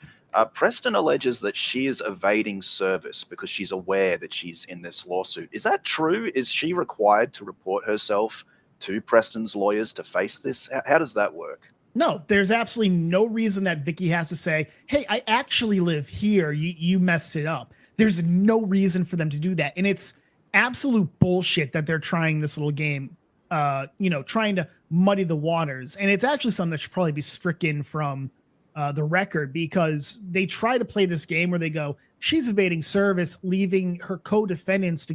Preston alleges that she is evading service because she's aware that she's in this lawsuit. Is that true? Is she required to report herself to Preston's lawyers to face this? How does that work? No, there's absolutely no reason that Vicky has to say, hey, I actually live here. You messed it up. There's no reason for them to do that. And it's absolute bullshit that they're trying this little game, trying to muddy the waters. And it's actually something that should probably be stricken from the record, because they try to play this game where they go, she's evading service, leaving her co-defendants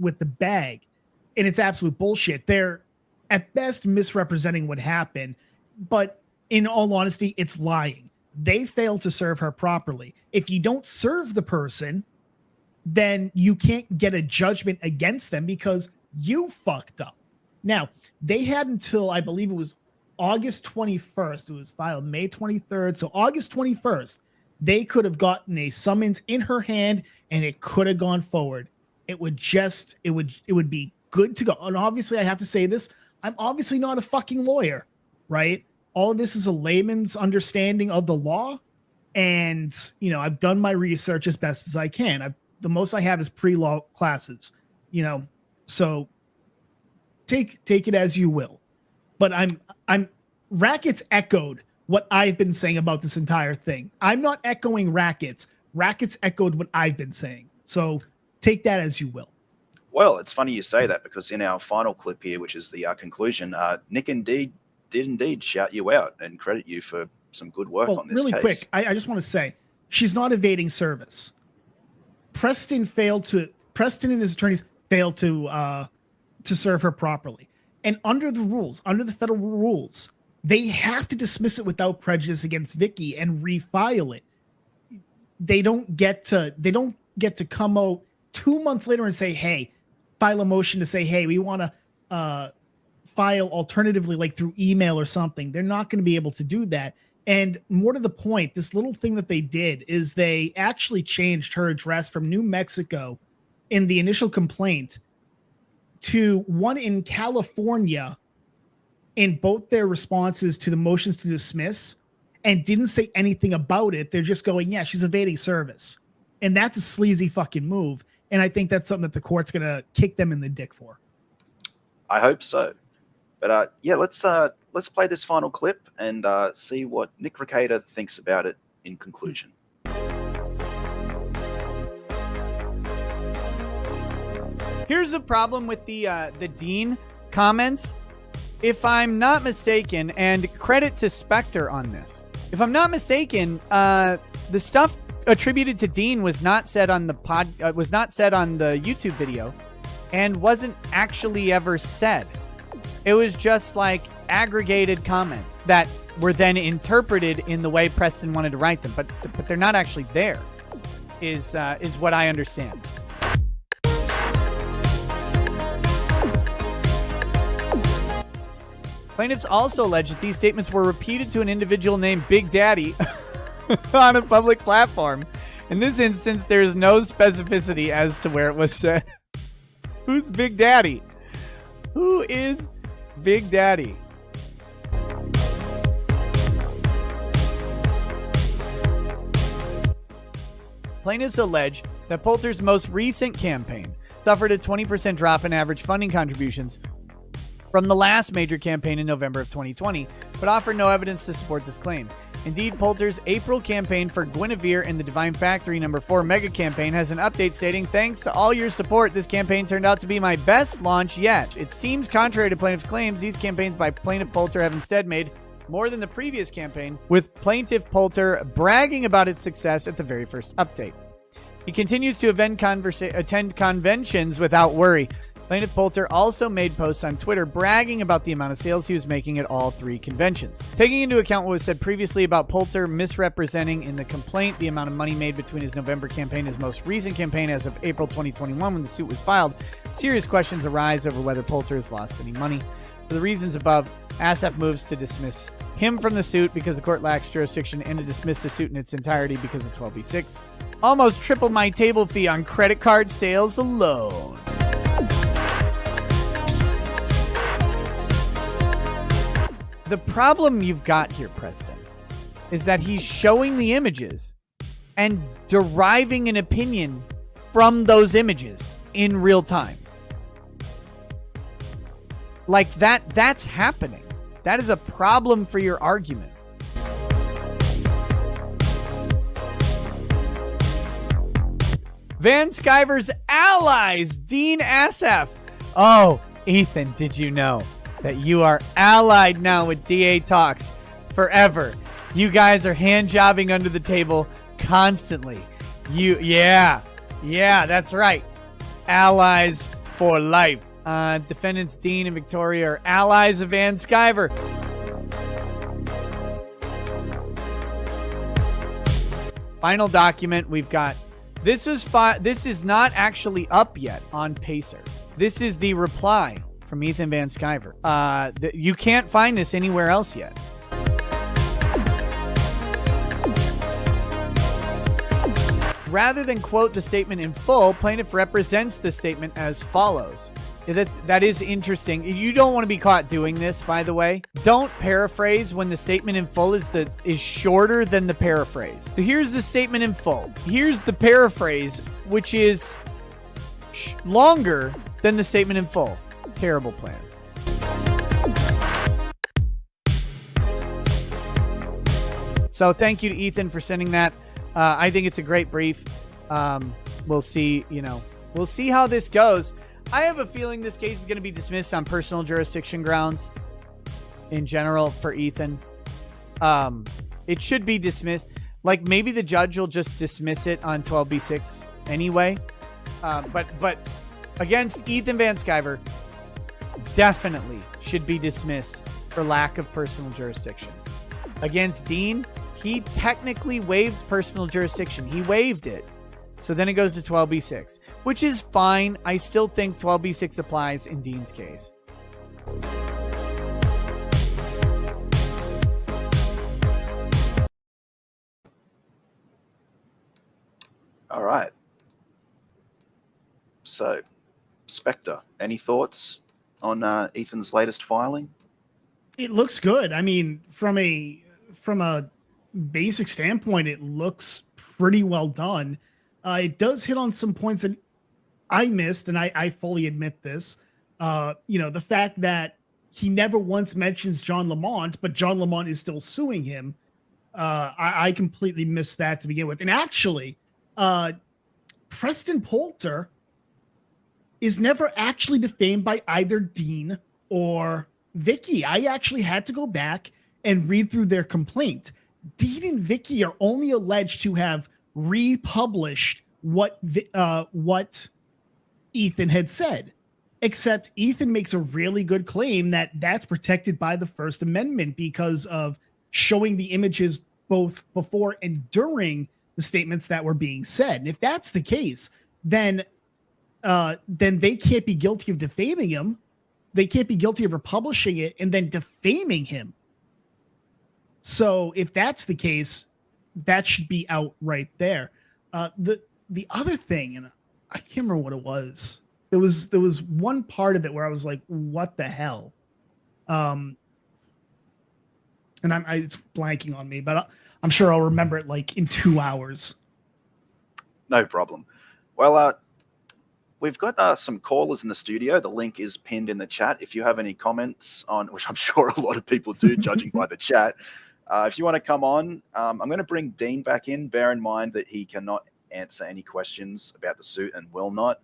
with the bag. And it's absolute bullshit. They're at best misrepresenting what happened, but in all honesty, it's lying. They failed to serve her properly. If you don't serve the person, then you can't get a judgment against them because you fucked up. Now, they had until, I believe it was August 21st. It was filed May 23rd. So August 21st, they could have gotten a summons in her hand and it could have gone forward. It would be good to go. And obviously I have to say this, I'm obviously not a fucking lawyer, right? All of this is a layman's understanding of the law. And, I've done my research as best as I can. The most I have is pre-law classes, so take it as you will. But Rackets echoed what I've been saying about this entire thing. I'm not echoing Rackets. Rackets echoed what I've been saying. So take that as you will. Well, it's funny you say that, because in our final clip here, which is the conclusion, Nick did indeed shout you out and credit you for some good work on this really case. Quick, I just want to say, she's not evading service. Preston and his attorneys failed to serve her properly. And under the federal rules, they have to dismiss it without prejudice against Vicky and refile it. They don't get to come out 2 months later and say, hey, file a motion to say, hey, we want to file alternatively, like through email or something. They're not going to be able to do that. And more to the point, this little thing that they did is they actually changed her address from New Mexico in the initial complaint to one in California in both their responses to the motions to dismiss and didn't say anything about it. They're just going, yeah, she's evading service. And that's a sleazy fucking move. And I think that's something that the court's going to kick them in the dick for. I hope so. But yeah, let's play this final clip and see what Nick Rekieta thinks about it in conclusion. Here's the problem with the Dean comments. If I'm not mistaken, and credit to Spectre on this, if I'm not mistaken, the stuff attributed to Dean was not said on the YouTube video, and wasn't actually ever said. It was just like aggregated comments that were then interpreted in the way Preston wanted to write them, but they're not actually there. Is what I understand. Plaintiffs also allege that these statements were repeated to an individual named Big Daddy on a public platform. In this instance, there is no specificity as to where it was said. Who's Big Daddy? Who is Big Daddy? Plaintiffs allege that Poulter's most recent campaign suffered a 20% drop in average funding contributions from the last major campaign in November of 2020, but offer no evidence to support this claim. Indeed, Poulter's April campaign for Guinevere and the Divine Factory No. 4 mega campaign has an update stating, "Thanks to all your support, this campaign turned out to be my best launch yet." It seems contrary to plaintiff's claims, these campaigns by plaintiff Poulter have instead made more than the previous campaign, with plaintiff Poulter bragging about its success at the very first update. He continues to attend conventions without worry. Plaintiff Poulter also made posts on Twitter bragging about the amount of sales he was making at all 3 conventions. Taking into account what was said previously about Poulter misrepresenting in the complaint the amount of money made between his November campaign and his most recent campaign as of April 2021 when the suit was filed, serious questions arise over whether Poulter has lost any money. For the reasons above, ASF moves to dismiss him from the suit because the court lacks jurisdiction and to dismiss the suit in its entirety because of 12b6. Almost triple my table fee on credit card sales alone. The problem you've got here, Preston, is that he's showing the images and deriving an opinion from those images in real time. Like that's happening. That is a problem for your argument. Vansciver's allies, Dean Asaf. Oh, Ethan, did you know that you are allied now with DA Talks forever? You guys are hand jobbing under the table constantly. Yeah, that's right. Allies for life. Defendants Dean and Victoria are allies of Vansciver. Final document we've got. This is not actually up yet on Pacer. This is the reply from Ethan Vansciver. You can't find this anywhere else yet. Rather than quote the statement in full, plaintiff represents the statement as follows. That is interesting. You don't want to be caught doing this, by the way. Don't paraphrase when the statement in full is shorter than the paraphrase. So here's the statement in full. Here's the paraphrase, which is longer than the statement in full. Terrible plan. So thank you to Ethan for sending that. I think it's a great brief. We'll see, we'll see how this goes. I have a feeling this case is going to be dismissed on personal jurisdiction grounds in general for Ethan. It should be dismissed. Like maybe the judge will just dismiss it on 12b6 anyway. But against Ethan Vansciver, definitely should be dismissed for lack of personal jurisdiction. Against Dean, he technically waived personal jurisdiction. He waived it. So then it goes to 12b6, which is fine. I still think 12b6 applies in Dean's case. All right. So, Spectre, any thoughts on Ethan's latest filing? It looks good. I mean, from a basic standpoint, it looks pretty well done. It does hit on some points that I missed, and I fully admit this. The fact that he never once mentions John Lamont, but John Lamont is still suing him. I completely missed that to begin with. And actually, Preston Poulter is never actually defamed by either Dean or Vicky. I actually had to go back and read through their complaint. Dean and Vicky are only alleged to have republished what Ethan had said, except Ethan makes a really good claim that that's protected by the First Amendment because of showing the images both before and during the statements that were being said. And if that's the case, then they can't be guilty of defaming him. They can't be guilty of republishing it and then defaming him. So if that's the case, that should be out right there. The other thing, and I can't remember what it was. There was one part of it where I was like, "What the hell?" And it's blanking on me, but I'm sure I'll remember it like in 2 hours. No problem. Well, we've got some callers in the studio. The link is pinned in the chat. If you have any comments on, which I'm sure a lot of people do, judging by the chat, if you want to come on, I'm going to bring Dean back in. Bear in mind that he cannot answer any questions about the suit and will not.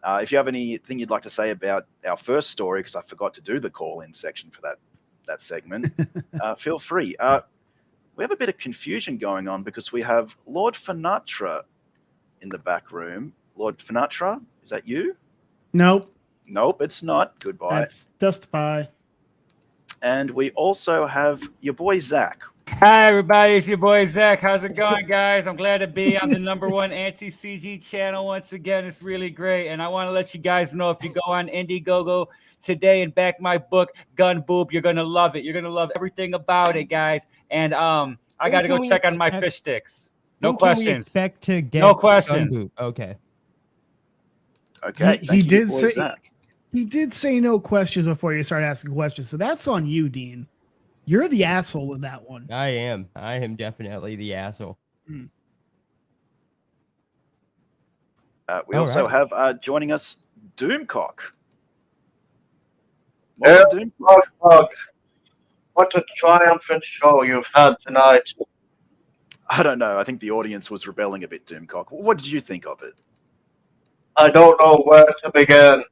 If you have anything you'd like to say about our first story, because I forgot to do the call-in section for that segment, feel free. We have a bit of confusion going on because we have Lord Finatra in the back room. Lord Finatra, is that you? Nope. Nope, it's not. Goodbye. That's just by. And we also have your boy Zach. Hi, everybody. It's your boy Zach. How's it going, guys? I'm glad to be on the #1 anti-CG channel once again. It's really great. And I want to let you guys know, if you go on Indiegogo today and back my book, Gun Boob, you're going to love it. You're going to love everything about it, guys. And I got to go check on my fish sticks. No questions. Can we expect to get no questions. Gun Boob? Okay. Okay. He did say no questions before you started asking questions. So that's on you, Dean. You're the asshole in that one. I am definitely the asshole. We also have joining us Doomcock. Doomcock. What a triumphant show you've had tonight. I don't know. I think the audience was rebelling a bit, Doomcock. What did you think of it? I don't know where to begin.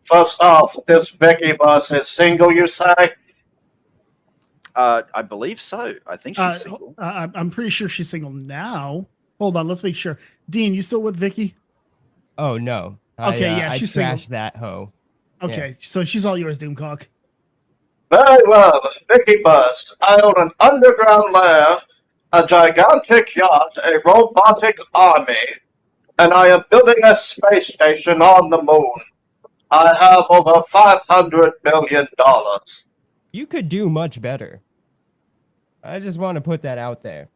First off, this Vikkiverse is single, you say? I believe so. I think she's single. I'm pretty sure she's single now. Hold on, let's make sure. Dean, you still with Vicky? Oh no. Okay, I she's trashed single. that hoe. Okay, Yeah. so she's all yours, Doomcock. Very well, Vikkiverse. I own an underground lair, a gigantic yacht, a robotic army, and I am building a space station on the moon. I have over $500 million. You could do much better. I just want to put that out there.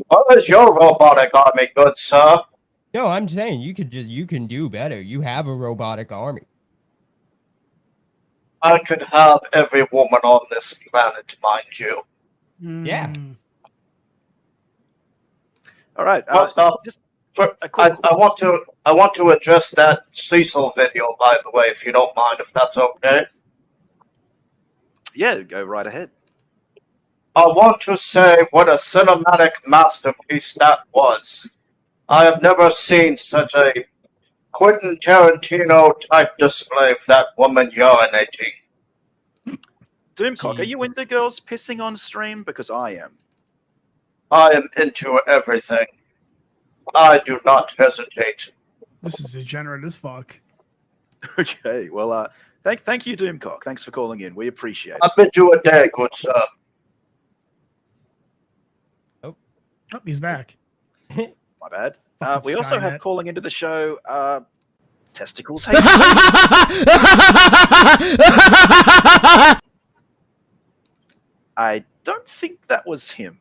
What is your robotic army, good sir? No, I'm saying you can do better. You have a robotic army. I could have every woman on this planet, mind you. Yeah. All right. I want to address that Cecil video, by the way, if you don't mind, if that's okay. Yeah, go right ahead. I want to say what a cinematic masterpiece that was. I have never seen such a Quentin Tarantino type display of that woman urinating. Doomcock, are you into girls pissing on stream? Because I am. I am into everything. I do not hesitate. This is degenerate as fuck. Okay, well, thank you, Doomcock. Thanks for calling in. We appreciate it. I bid you a day, good sir. Oh, he's back. My bad. Fucking We also have Skynet. calling into the show, testicles. I don't think that was him.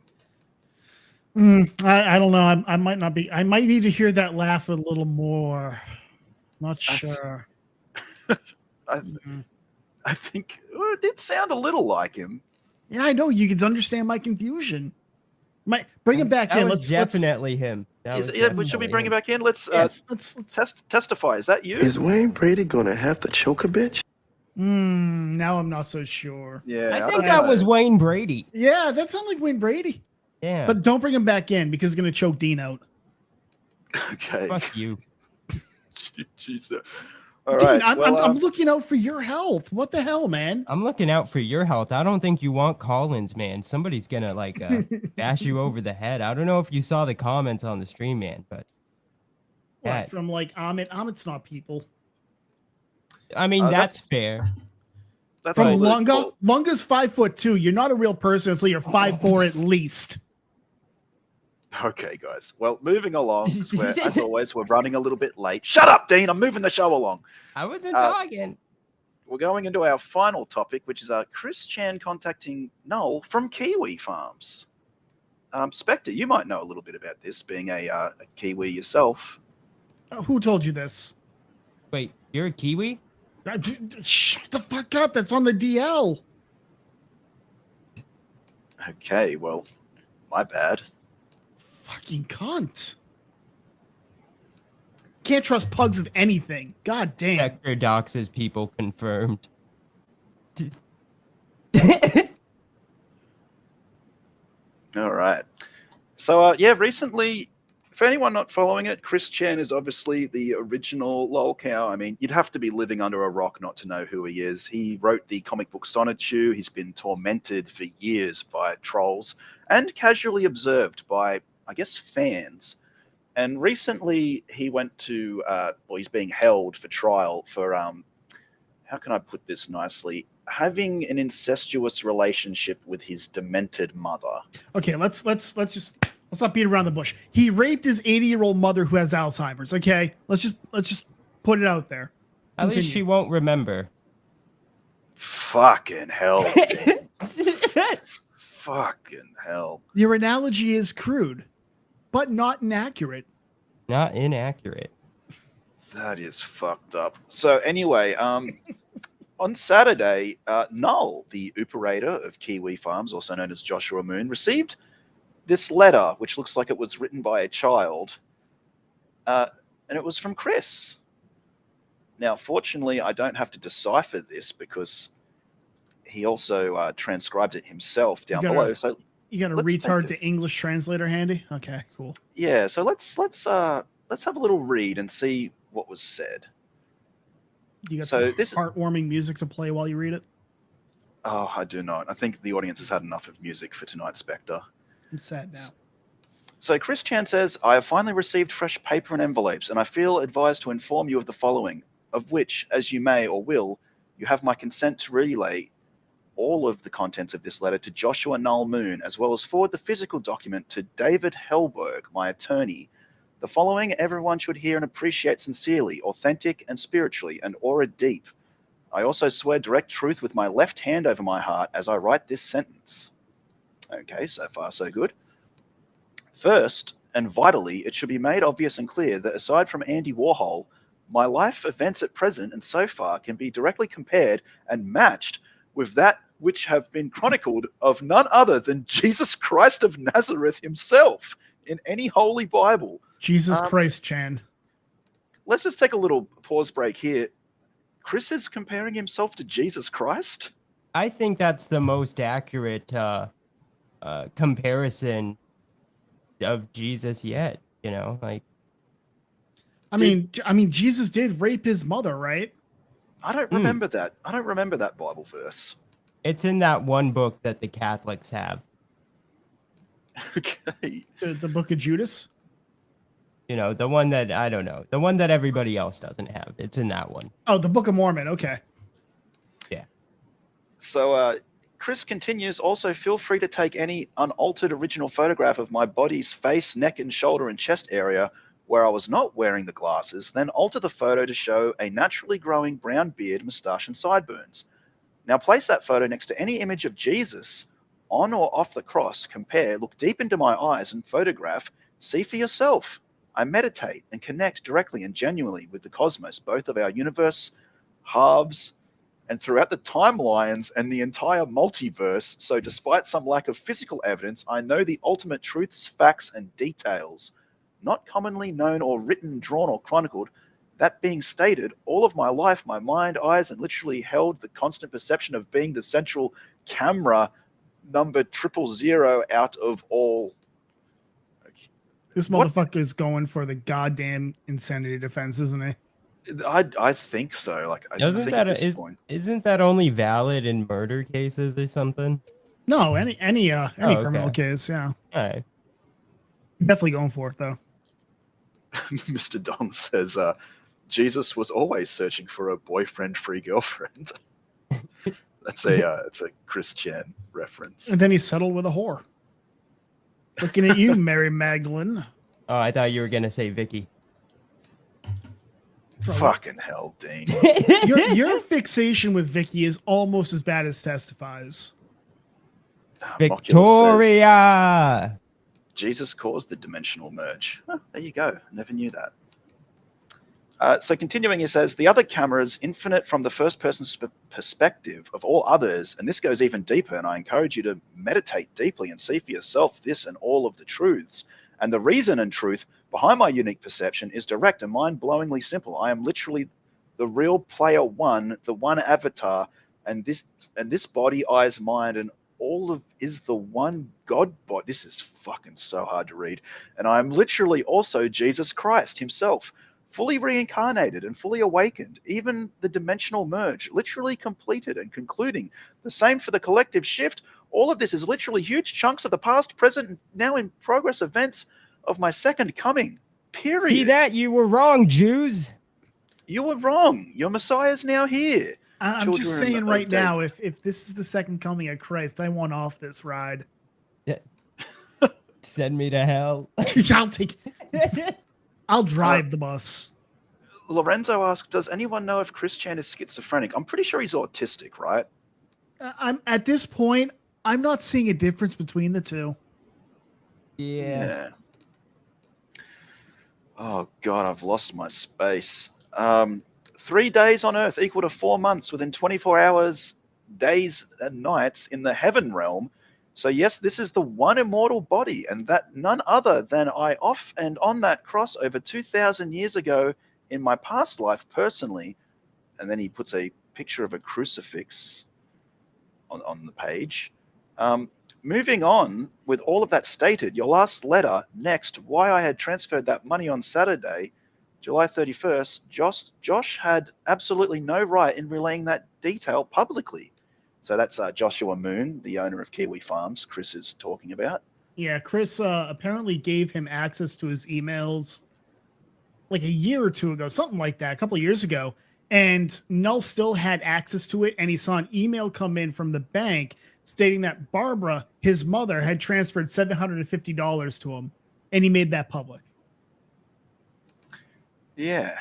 I don't know. I might not be. I might need to hear that laugh a little more. Not sure. I think. Well, it did sound a little like him. Yeah, I know. You can understand my confusion. Bring him back That in. was definitely him. That was Should we definitely bring him back in? Let's let's testify. Is that you? Is Wayne Brady gonna have to choke a bitch? Now I'm not so sure. Yeah, I think that was Wayne Brady. Yeah, that sounds like Wayne Brady. Yeah. But don't bring him back in because he's gonna choke Dean out. Okay. Fuck you. Jesus. All Dean, right. I'm looking out for your health. What the hell, man? I'm looking out for your health. I don't think you want Collins, man. Somebody's gonna like bash you over the head. I don't know if you saw the comments on the stream, man, but What, from like Amit? Amit's not people. I mean that's fair. That's From Lunga. Lunga's 5'2". You're not a real person until you're 5'4" at least. Okay, guys. Well, moving along. As always, we're running a little bit late. Shut up, Dean. I'm moving the show along. I wasn't talking. We're going into our final topic, which is Chris Chan contacting Null from Kiwi Farms. Spectre, you might know a little bit about this, being a Kiwi yourself. Who told you this? Wait, you're a Kiwi? Shut the fuck up. That's on the DL. Okay, well, my bad. Fucking cunt. Can't trust pugs with anything. God damn. Spectre doxes people confirmed. All right. So, recently, for anyone not following it, Chris Chan is obviously the original lolcow. I mean, you'd have to be living under a rock not to know who he is. He wrote the comic book Sonichu. He's been tormented for years by trolls and casually observed by, I guess, fans. And recently he went to, he's being held for trial for, how can I put this nicely? Having an incestuous relationship with his demented mother. Okay, let's not beat around the bush. He raped his 80-year-old mother who has Alzheimer's. Okay, let's just put it out there. At least she won't remember. Fucking hell. Fucking hell. Your analogy is crude, but not inaccurate. Not inaccurate. That is fucked up. So anyway, on Saturday, Null, the operator of Kiwi Farms, also known as Joshua Moon, received this letter, which looks like it was written by a child, and it was from Chris. Now, fortunately, I don't have to decipher this because he also transcribed it himself down below. So you got a retard to English translator handy? Okay, cool. Yeah, so let's have a little read and see what was said. You got some heartwarming music to play while you read it? Oh, I do not. I think the audience has had enough of music for tonight, Spectre. I'm sad now. So Chris Chan says, I have finally received fresh paper and envelopes, and I feel advised to inform you of the following, of which, as you may or will, you have my consent to relay all of the contents of this letter to Joshua Null Moon, as well as forward the physical document to David Hellberg, my attorney. The following everyone should hear and appreciate sincerely, authentic and spiritually, and aura deep. I also swear direct truth with my left hand over my heart as I write this sentence. Okay, so far so good. First, and vitally, it should be made obvious and clear that aside from Andy Warhol, my life events at present and so far can be directly compared and matched with that which have been chronicled of none other than Jesus Christ of Nazareth himself in any holy Bible. Jesus Christ, Chan. Let's just take a little pause break here. Chris is comparing himself to Jesus Christ? I think that's the most accurate comparison of Jesus yet, you know, like. I mean, Jesus did rape his mother, right? I don't remember that. I don't remember that Bible verse. It's in that one book that the Catholics have. Okay. The Book of Judas? You know, the one that, I don't know, the one that everybody else doesn't have. It's in that one. Oh, the Book of Mormon. Okay. Yeah. So, Chris continues, also feel free to take any unaltered original photograph of my body's face, neck, and shoulder and chest area where I was not wearing the glasses, then alter the photo to show a naturally growing brown beard, moustache, and sideburns. Now place that photo next to any image of Jesus on or off the cross, compare, look deep into my eyes and photograph, see for yourself. I meditate and connect directly and genuinely with the cosmos, both of our universe halves, and throughout the timelines and the entire multiverse. So despite some lack of physical evidence, I know the ultimate truths, facts, and details, not commonly known or written, drawn, or chronicled. That being stated, all of my life, my mind, eyes, and literally held the constant perception of being the central camera number 000 out of all. This motherfucker's going for the goddamn insanity defense, isn't he? I think so. Like, I Doesn't think that at this point. isn't that only valid in murder cases or something? No, any criminal okay. case, yeah. All right. Definitely going for it though. Mr. Don says, Jesus was always searching for a boyfriend-free girlfriend. It's a Chris Chan reference. And then he settled with a whore. Looking at you, Mary Magdalene. Oh, I thought you were gonna say Vicky. Fucking hell, Dean. Your fixation with Vicky is almost as bad as testifies. Victoria! Jesus caused the dimensional merge. Huh, there you go. Never knew that. So continuing, he says, the other camera is infinite from the first person's perspective of all others, and this goes even deeper, and I encourage you to meditate deeply and see for yourself this and all of the truths. And the reason and truth behind my unique perception is direct and mind-blowingly simple. I am literally the real player one, the one avatar, and this body, eyes, mind, and all of is the one God body. This is fucking so hard to read. And I am literally also Jesus Christ himself, fully reincarnated and fully awakened, even the dimensional merge, literally completed and concluding. The same for the collective shift. All of this is literally huge chunks of the past, present, and now in progress events of my second coming. Period. See that? You were wrong, Jews. You were wrong. Your Messiah is now here. I'm just saying right now, if this is the second coming of Christ, I want off this ride. Yeah. Send me to hell. I'll take. I'll drive the bus. Lorenzo asked, does anyone know if Chris Chan is schizophrenic? I'm pretty sure he's autistic, right? I'm at this point, I'm not seeing a difference between the two. Yeah. Oh God, I've lost my space. 3 days on Earth equal to 4 months within 24 hours, days and nights in the heaven realm. So yes, this is the one immortal body, and that none other than I off and on that cross over 2,000 years ago in my past life personally. And then he puts a picture of a crucifix on the page. Moving on, with all of that stated, your last letter, next, why I had transferred that money on Saturday, July 31st, Josh had absolutely no right in relaying that detail publicly. So that's Joshua Moon, the owner of Kiwi Farms, Chris is talking about. Yeah, Chris apparently gave him access to his emails like a year or two ago, something like that, a couple of years ago. And Null still had access to it, and he saw an email come in from the bank stating that Barbara, his mother, had transferred $750 to him, and he made that public. Yeah.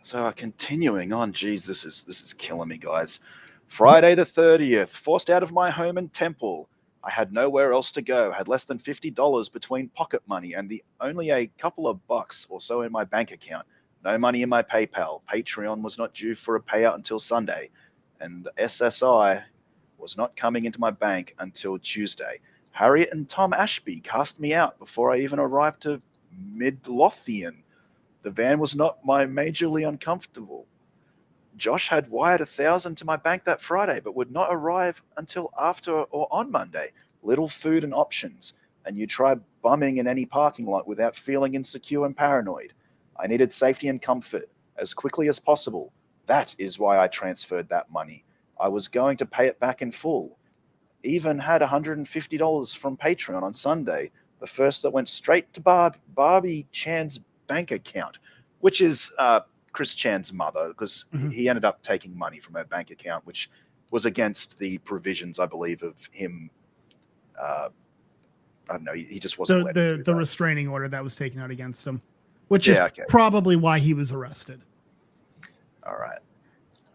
So continuing on, geez, this is killing me, guys. Friday the 30th, forced out of my home and temple. I had nowhere else to go, had less than $50 between pocket money and only a couple of bucks or so in my bank account. No money in my PayPal. Patreon was not due for a payout until Sunday, and SSI was not coming into my bank until Tuesday. Harriet and Tom Ashby cast me out before I even arrived to Midlothian. The van was not my majorly uncomfortable. Josh had wired $1,000 to my bank that Friday, but would not arrive until after or on Monday. Little food and options, and you try bumming in any parking lot without feeling insecure and paranoid. I needed safety and comfort as quickly as possible. That is why I transferred that money. I was going to pay it back in full. Even had $150 from Patreon on Sunday, the first that went straight to Barbie Chan's bank account, which is Chris Chan's mother, because he ended up taking money from her bank account, which was against the provisions, I believe, of him. I don't know. He just wasn't the restraining order that was taken out against him, which is probably why he was arrested. All right.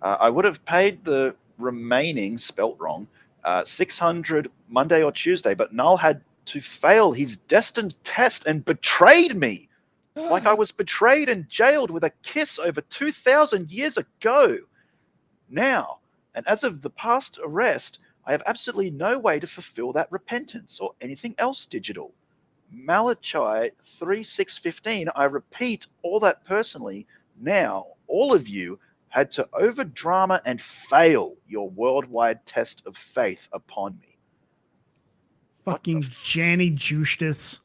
I would have paid the remaining, spelt wrong, $600 Monday or Tuesday, but Null had to fail his destined test and betrayed me. Like I was betrayed and jailed with a kiss over 2,000 years ago. Now, And as of the past arrest, I have absolutely no way to fulfill that repentance or anything else digital. Malachi 3:615, I repeat all that personally. Now, all of you had to over drama and fail your worldwide test of faith upon me. Fucking Janny Justus.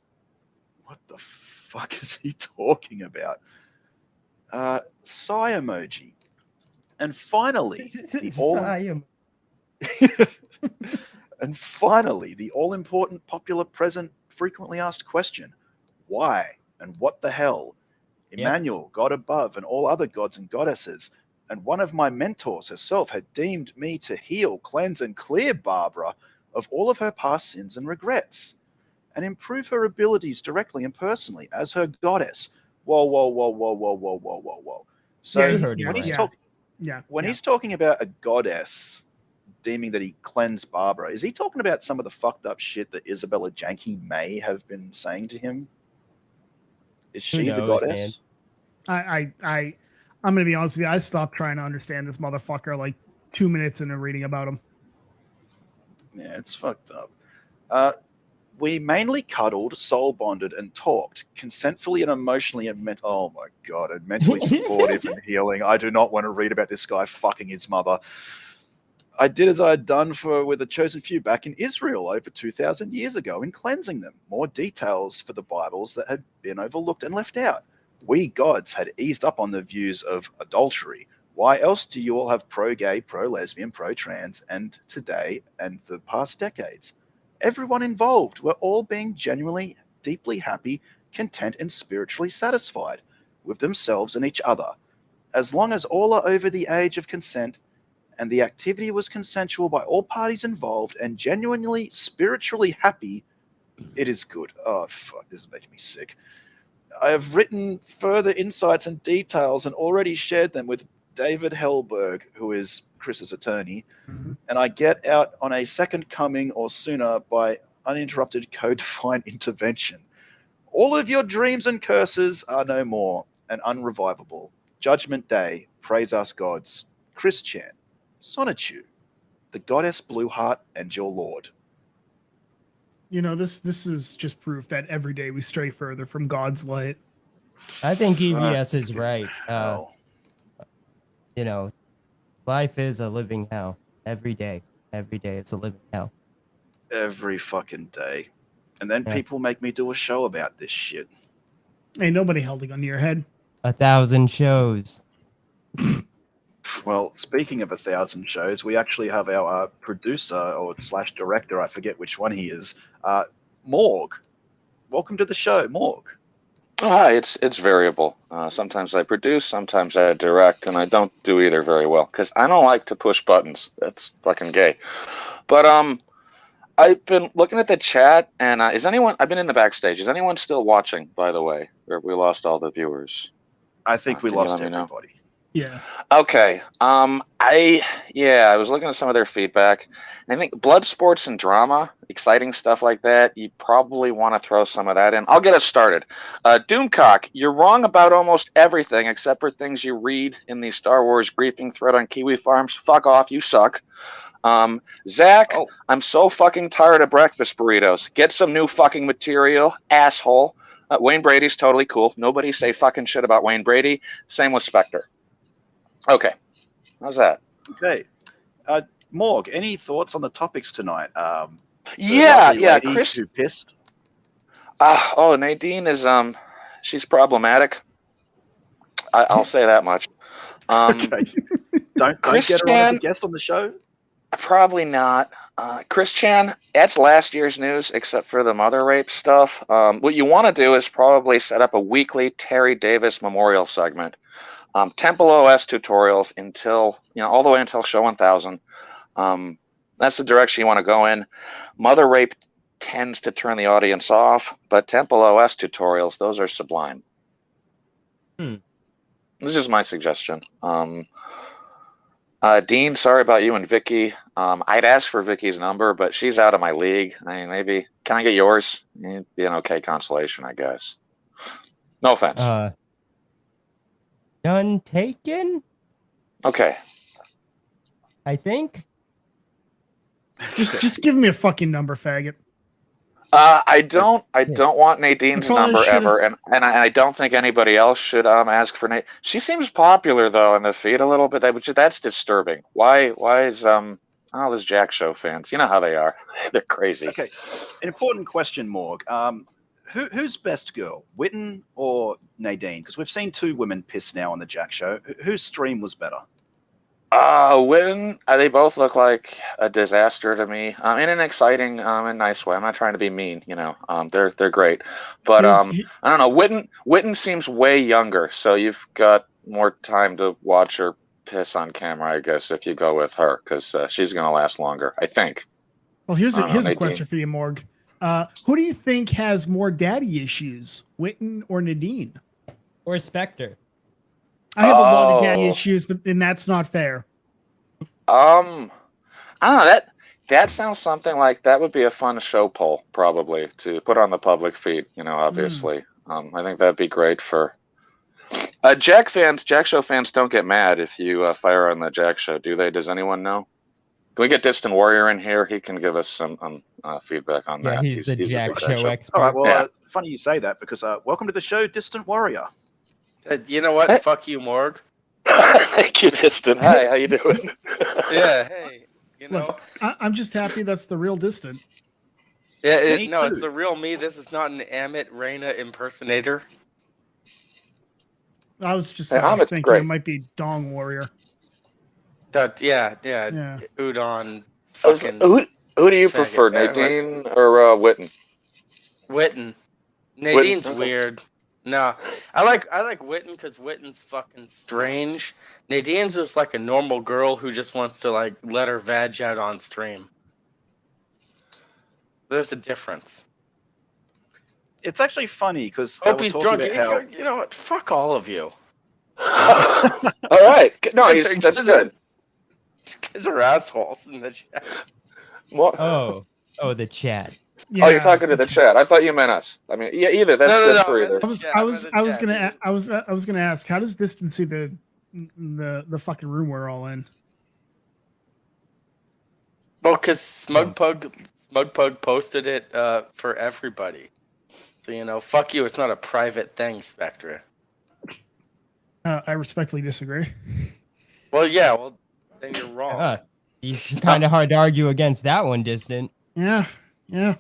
What the fuck is he talking about? Sigh emoji. And finally, the all-important, popular, present, frequently asked question: why and what the hell? Emmanuel, God above, and all other gods and goddesses, and one of my mentors herself had deemed me to heal, cleanse, and clear Barbara of all of her past sins and regrets, and improve her abilities directly and personally as her goddess. Whoa. So when he's talking about a goddess deeming that he cleansed Barbara, is he talking about some of the fucked up shit that Isabella Janke may have been saying to him? Is she the goddess? I'm gonna be honest with you. I stopped trying to understand this motherfucker like 2 minutes into reading about him. Yeah, it's fucked up. We mainly cuddled, soul bonded, and talked consentfully and emotionally and oh my god, and mentally supportive and healing. I do not want to read about this guy fucking his mother. I did as I had done with a chosen few back in Israel over 2,000 years ago in cleansing them. More details for the Bibles that had been overlooked and left out. We gods had eased up on the views of adultery. Why else do you all have pro-gay, pro-lesbian, pro-trans, and today and the past decades? Everyone involved were all being genuinely, deeply happy, content, and spiritually satisfied with themselves and each other. As long as all are over the age of consent and the activity was consensual by all parties involved and genuinely, spiritually happy, it is good. Oh, fuck, this is making me sick. I have written further insights and details and already shared them with David Hellberg, who is Chris's attorney, and I get out on a second coming or sooner by uninterrupted code-defined intervention. All of your dreams and curses are no more and unrevivable. Judgment Day, praise us gods. Chris Chan, Sonichu, the goddess Blue Heart, and your lord. You know, this is just proof that every day we stray further from God's light. I think EVS is right. You know, life is a living hell. Every day it's a living hell. Every fucking day. And then people make me do a show about this shit. Ain't nobody held a gun to your head. 1,000 shows. Well, speaking of 1,000 shows, we actually have our producer or / director, I forget which one he is, Morg. Welcome to the show, Morg. Oh, hi, it's variable. Sometimes I produce, sometimes I direct, and I don't do either very well because I don't like to push buttons. That's fucking gay. But I've been looking at the chat, and is anyone? I've been in the backstage. Is anyone still watching? By the way, or we lost all the viewers? I think we lost everybody. Yeah. Okay. I was looking at some of their feedback. I think blood sports and drama, exciting stuff like that, you probably want to throw some of that in. I'll get us started. Doomcock, you're wrong about almost everything except for things you read in the Star Wars griefing thread on Kiwi Farms. Fuck off, you suck. Zach, I'm so fucking tired of breakfast burritos. Get some new fucking material, asshole. Wayne Brady's totally cool. Nobody say fucking shit about Wayne Brady. Same with Spectre. Okay. How's that? Okay. Morg, any thoughts on the topics tonight? Chris, who pissed? Nadine is she's problematic. I'll say that much. Okay. Don't get her on as a guest on the show? Probably not. Chris Chan, that's last year's news except for the mother rape stuff. What you want to do is probably set up a weekly Terry Davis memorial segment. Temple OS tutorials until, all the way until show 1000. That's the direction you want to go in. Mother rape tends to turn the audience off, but Temple OS tutorials, those are sublime. This is just my suggestion. Dean, sorry about you and Vicky. I'd ask for Vicky's number, but she's out of my league. I mean, maybe, can I get yours? It'd be an okay consolation, I guess. No offense. Gun taken? Okay. I think. Just give me a fucking number, faggot. I don't want Nadine's probably number should've- ever, and I don't think anybody else should ask for Nate. She seems popular though in the feed a little bit. That's disturbing. Why is those Jack Show fans? You know how they are. They're crazy. Okay, an important question, Morg. Who's best girl, Witten or Nadine? Because we've seen two women piss now on the Jack Show. Whose stream was better? Witten, they both look like a disaster to me. In an exciting and nice way. I'm not trying to be mean, you know. They're great, but I don't know. Witten seems way younger, so you've got more time to watch her piss on camera, I guess, if you go with her, because she's gonna last longer, I think. Well, here's a Nadine. question for you, Morg. Who do you think has more daddy issues, Witten or Nadine? Or Spectre? I have a lot of daddy issues, but then that's not fair. I don't know. That sounds something like that would be a fun show poll, probably, to put on the public feed. You know, obviously. I think that'd be great for Jack Show fans. Don't get mad if you fire on the Jack Show, do they? Does anyone know? Can we get Distant Warrior in here? He can give us some feedback on that. He's the Jack Show expert. All right, well, funny you say that, because welcome to the show, Distant Warrior. You know what? Fuck you, Morg. Thank you, Distant. Hi, how you doing? Yeah, hey. You know, Look, I'm just happy that's the real Distant. Yeah, it's the real me. This is not an Amit Reina impersonator. I was just Amit's thinking great. it might be Dong Warrior. Yeah. Udon. Fucking. Who do you faggot. prefer, Nadine or Witten? Witten. Nadine's Witten. weird. No, I like Witten because Witten's fucking strange. Nadine's just like a normal girl who just wants to like let her vag out on stream. There's a difference. It's actually funny because Hope he's drunk. how... You know what? Fuck all of you. All right. No, that's good. Guys are assholes in the chat. What? Oh, the chat. Yeah. Oh, you're talking to the chat. I thought you meant us. I mean, yeah, either. That's for either. I was gonna ask, how does Distant see the fucking room we're all in? Well, because Smugpug posted it for everybody. So, you know, fuck you. It's not a private thing, Spectre. I respectfully disagree. Well, yeah. Well, then you're wrong. It's kind of hard to argue against that one, Distant. Yeah. Yeah.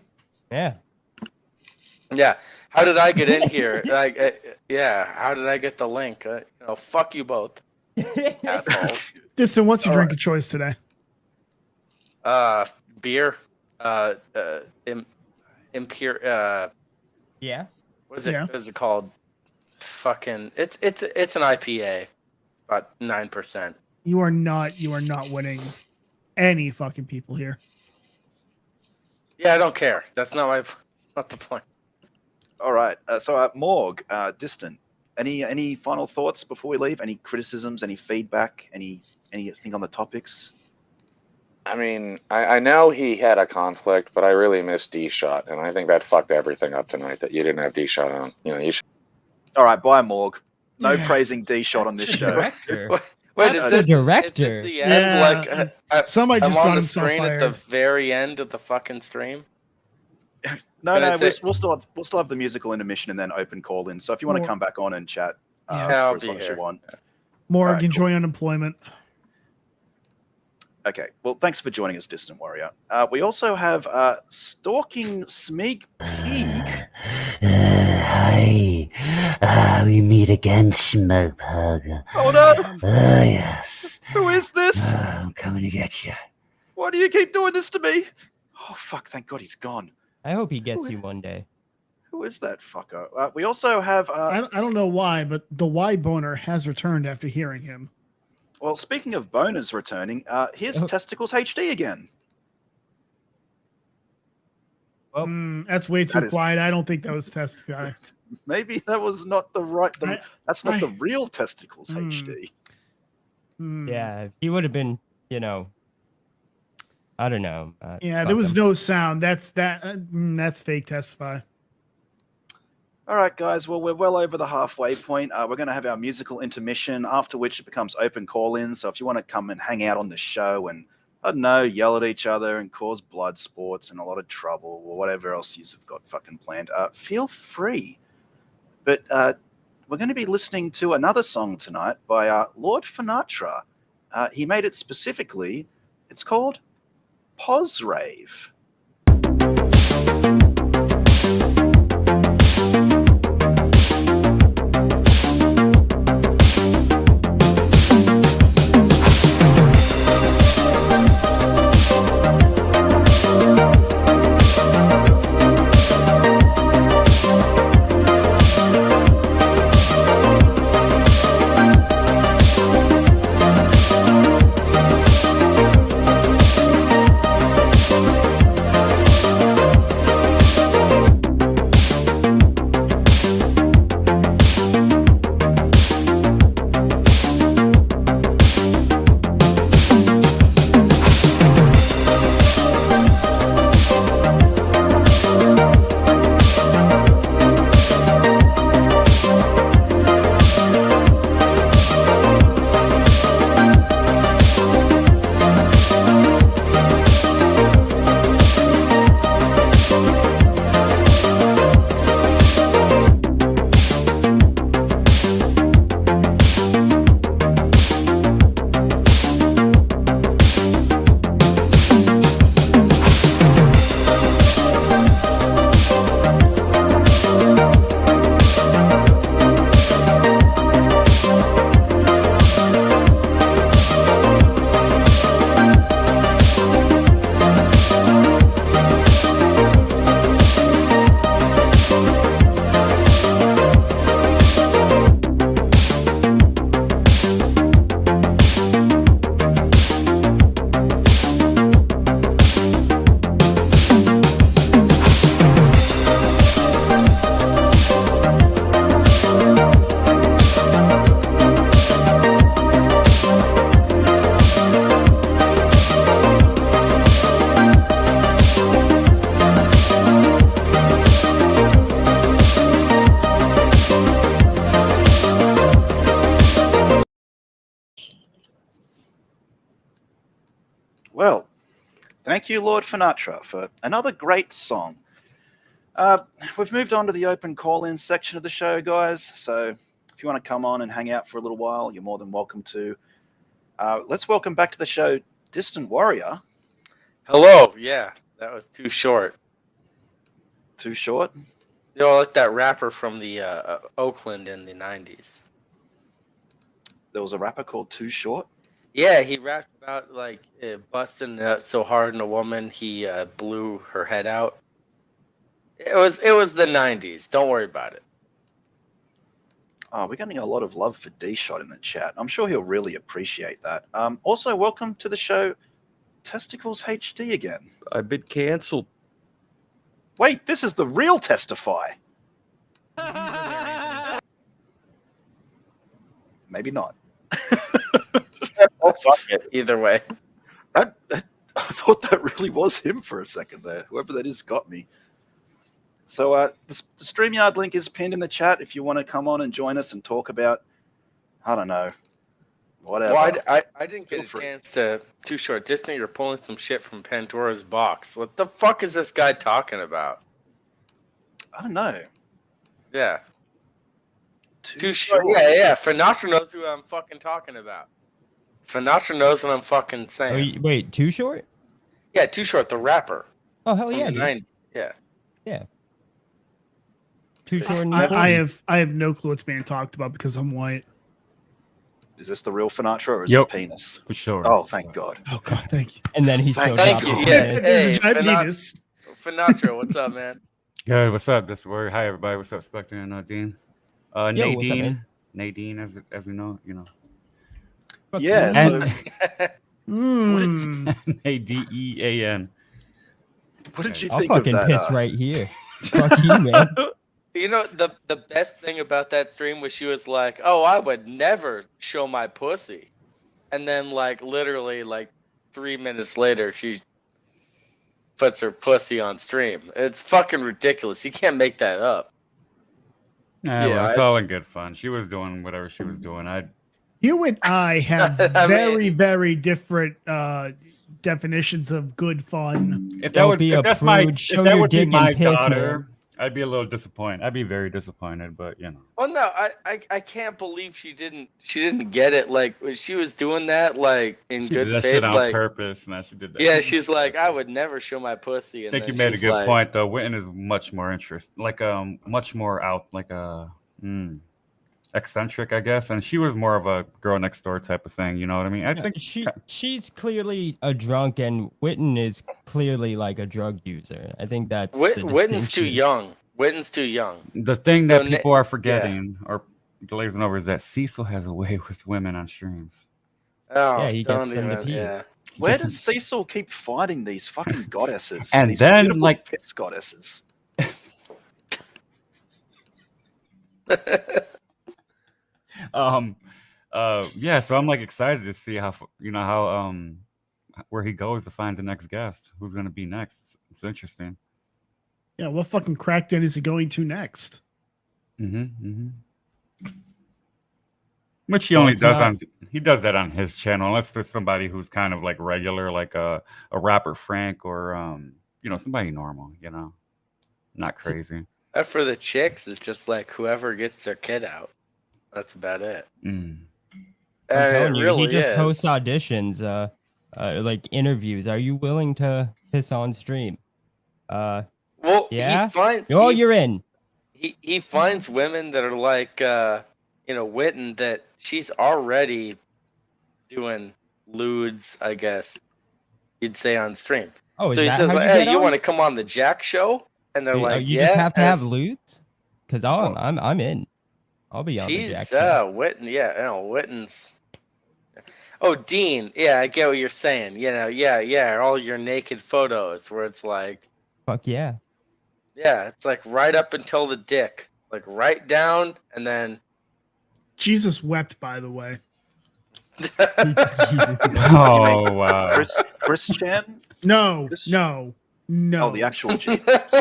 How did I get in here? How did I get the link? Fuck you both, assholes. Distant, what's your drink of choice today? Beer. Impure. Yeah. What is it called? Fucking. It's an IPA. About 9%. You are not winning any fucking people here. Yeah, I don't care. That's not the point. All right. So, Morg, Distant, any final thoughts before we leave? Any criticisms? Any feedback? Anything on the topics? I mean, I know he had a conflict, but I really miss D-Shot, and I think that fucked everything up tonight that you didn't have D-Shot on. You know, you should. All right, bye, Morg. No praising D-Shot on this show. Wait, That's is the this director. Is this the end? Somebody I'm just on got the himself screen at fired. the very end of the fucking stream. No, we'll still have the musical intermission and then open call in. So if you want to come back on and chat I'll for as be long as you here. want. Morg, Alright, enjoy unemployment. Okay. Well, thanks for joining us, Distant Warrior. We also have Stalking Smig Peak. Hi. We meet again, Smugpug. Oh no! Yes. Who is this? I'm coming to get you. Why do you keep doing this to me? Oh fuck! Thank God he's gone. I hope he gets you one day. Who is that fucker? We also have. I don't know why, but the Y boner has returned after hearing him. Well, speaking of boners returning, here's Testicles HD again. That's way too That is- quiet. I don't think that was Testify. Maybe that was not the right. That's not the real Testicles HD. Yeah, he would have been, I don't know. Yeah, there was no sound. That's fake Testify. All right, guys. Well, we're well over the halfway point. We're going to have our musical intermission, after which it becomes open call-in. So if you want to come and hang out on the show and, I don't know, yell at each other and cause blood sports and a lot of trouble or whatever else you've got fucking planned, feel free. But we're going to be listening to another song tonight by Lord Finatra. He made it specifically. It's called Pozrave. Well, thank you, Lord Finatra, for another great song. We've moved on to the open call-in section of the show, guys. So if you want to come on and hang out for a little while, you're more than welcome to. Let's welcome back to the show, Distant Warrior. Hello. Yeah, that was too short. Too short? You know, like that rapper from the Oakland in the 90s. There was a rapper called Too Short? Yeah, he rapped about like busting so hard in a woman he blew her head out. It was the 90s. Don't worry about it. Oh, we're getting a lot of love for D-Shot in the chat. I'm sure he'll really appreciate that. Also, welcome to the show, Testicles HD again. I've been cancelled. Wait, this is the real Testify. Maybe not. Oh, fuck it. Either way. I thought that really was him for a second there. Whoever that is got me. So the StreamYard link is pinned in the chat if you want to come on and join us and talk about, I don't know, whatever. Well, I didn't get a chance to Too Short. Disney, you're pulling some shit from Pandora's box. What the fuck is this guy talking about? I don't know. Yeah. Too Short. Yeah. Finatra knows who I'm fucking talking about. Finatra knows what I'm fucking saying. Wait, Too Short? Yeah, Too Short, the rapper. Oh, hell yeah. Dude. Yeah. Yeah. Too Short. I have no clue what's being talked about because I'm white. Is this the real Finatra or is it penis? For sure. Oh, thank God. Oh, God, thank you. And then he's still Thank you. Yeah. Hey, Finatra. Finatra, what's up, man? Good, what's up? This is Warrior. Hi, everybody. What's up, Spectre and Nadine? Nadine. what's up, man? Nadine, as we know, you know. Yeah. Nadean. What did you I'll think of fucking that? piss right here. Fuck you, man. You know, the best thing about that stream was she was like, oh, I would never show my pussy. And then, like, literally, like, 3 minutes later, she puts her pussy on stream. It's fucking ridiculous. You can't make that up. Well, it's all in good fun. She was doing whatever she was doing. You and I have very different definitions of good fun. If that would be my daughter, I'd be a little disappointed. I'd be very disappointed, but you know. Well, no, I can't believe she didn't get it. Like when she was doing that, like in good that faith, shit on like purpose. Now she did that. yeah, she's like, I would never show my pussy. I And think you then made a she's good like, point though. Witten is much more much more out, eccentric, I guess, and she was more of a girl next door type of thing. You know what I mean? I think she's clearly a drunk, and Witten is clearly like a drug user. I think that's Witten's too young. Witten's too young. the thing that So people are forgetting or glazing over is that Cecil has a way with women on streams. Oh, Yeah, he don't gets them to even. pee. Yeah. Where does Cecil keep finding these fucking goddesses? And these then, beautiful like- piss goddesses. Yeah, so I'm like excited to see how where he goes to find the next guest. Who's gonna be next? It's interesting. Yeah, what fucking crackdown is he going to next? Which he only does he does that on his channel, unless there's somebody who's kind of like regular, like a rapper Frank or somebody normal, not crazy. For the chicks, it's just like whoever gets their kid out. That's about it. I'm telling you, really he just is. hosts auditions, like interviews. Are you willing to piss on stream? Well, yeah. he finds. Oh, you're in. He finds women that are like, Witten, that she's already doing lewds, I guess you'd say, on stream. Oh, is so he that says, how like, you hey, get you on? want to come on the Jack show? And they're like, you yeah. just have to have and lewds? Because I'm in. I'll be on the she's Jack show. Witten, yeah, Witten's. Oh, Dean, yeah, I get what you're saying. Yeah, all your naked photos where it's like, Fuck yeah. yeah, it's like right up until the dick, like right down, and then Jesus wept, by the way. Jesus. Oh wow. Christian? No. Oh, the actual Jesus.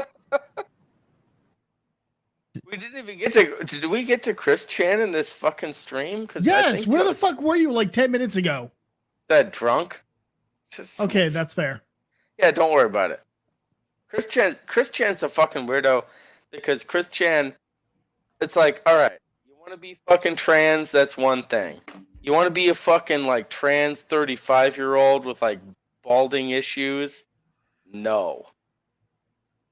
we didn't even get to. Did we get to Chris Chan in this fucking stream? Yes. Where the fuck were you like 10 minutes ago? That drunk? Okay, that's fair. Yeah, don't worry about it. Chris Chan's a fucking weirdo because Chris Chan, it's like, all right, you want to be fucking trans, that's one thing. You want to be a fucking like trans 35-year-old with like balding issues? No.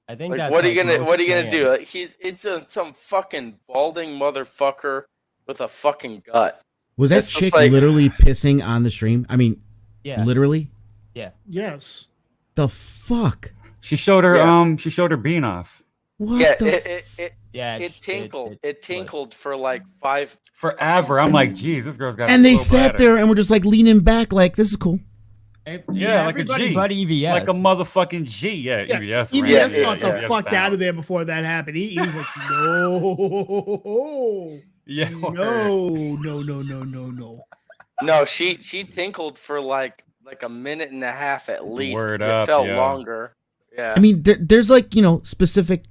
I think Like, that's what are you like gonna do? most Like, it's some fucking balding motherfucker with a fucking gut. Was that It's just chick like- literally pissing on the stream? I mean, Yeah. literally? Yeah. Yes. The fuck? She showed her Yeah. she showed her bean off. What Yeah, the it tinkled. It tinkled for like 5 Forever. I'm like, geez, this girl's got. And a they slow sat bladder. there and were just like leaning back, like, this is cool. Yeah, like a everybody G. but EVS. Like a motherfucking G. Yeah, Yeah, EVS. EVS ran. got the EVS fuck out of bounced. there before that happened. He was like, no. Yeah. No. No, she tinkled for like a minute and a half at least. Word it up, felt yeah. longer. Yeah. I mean, there's like, specific,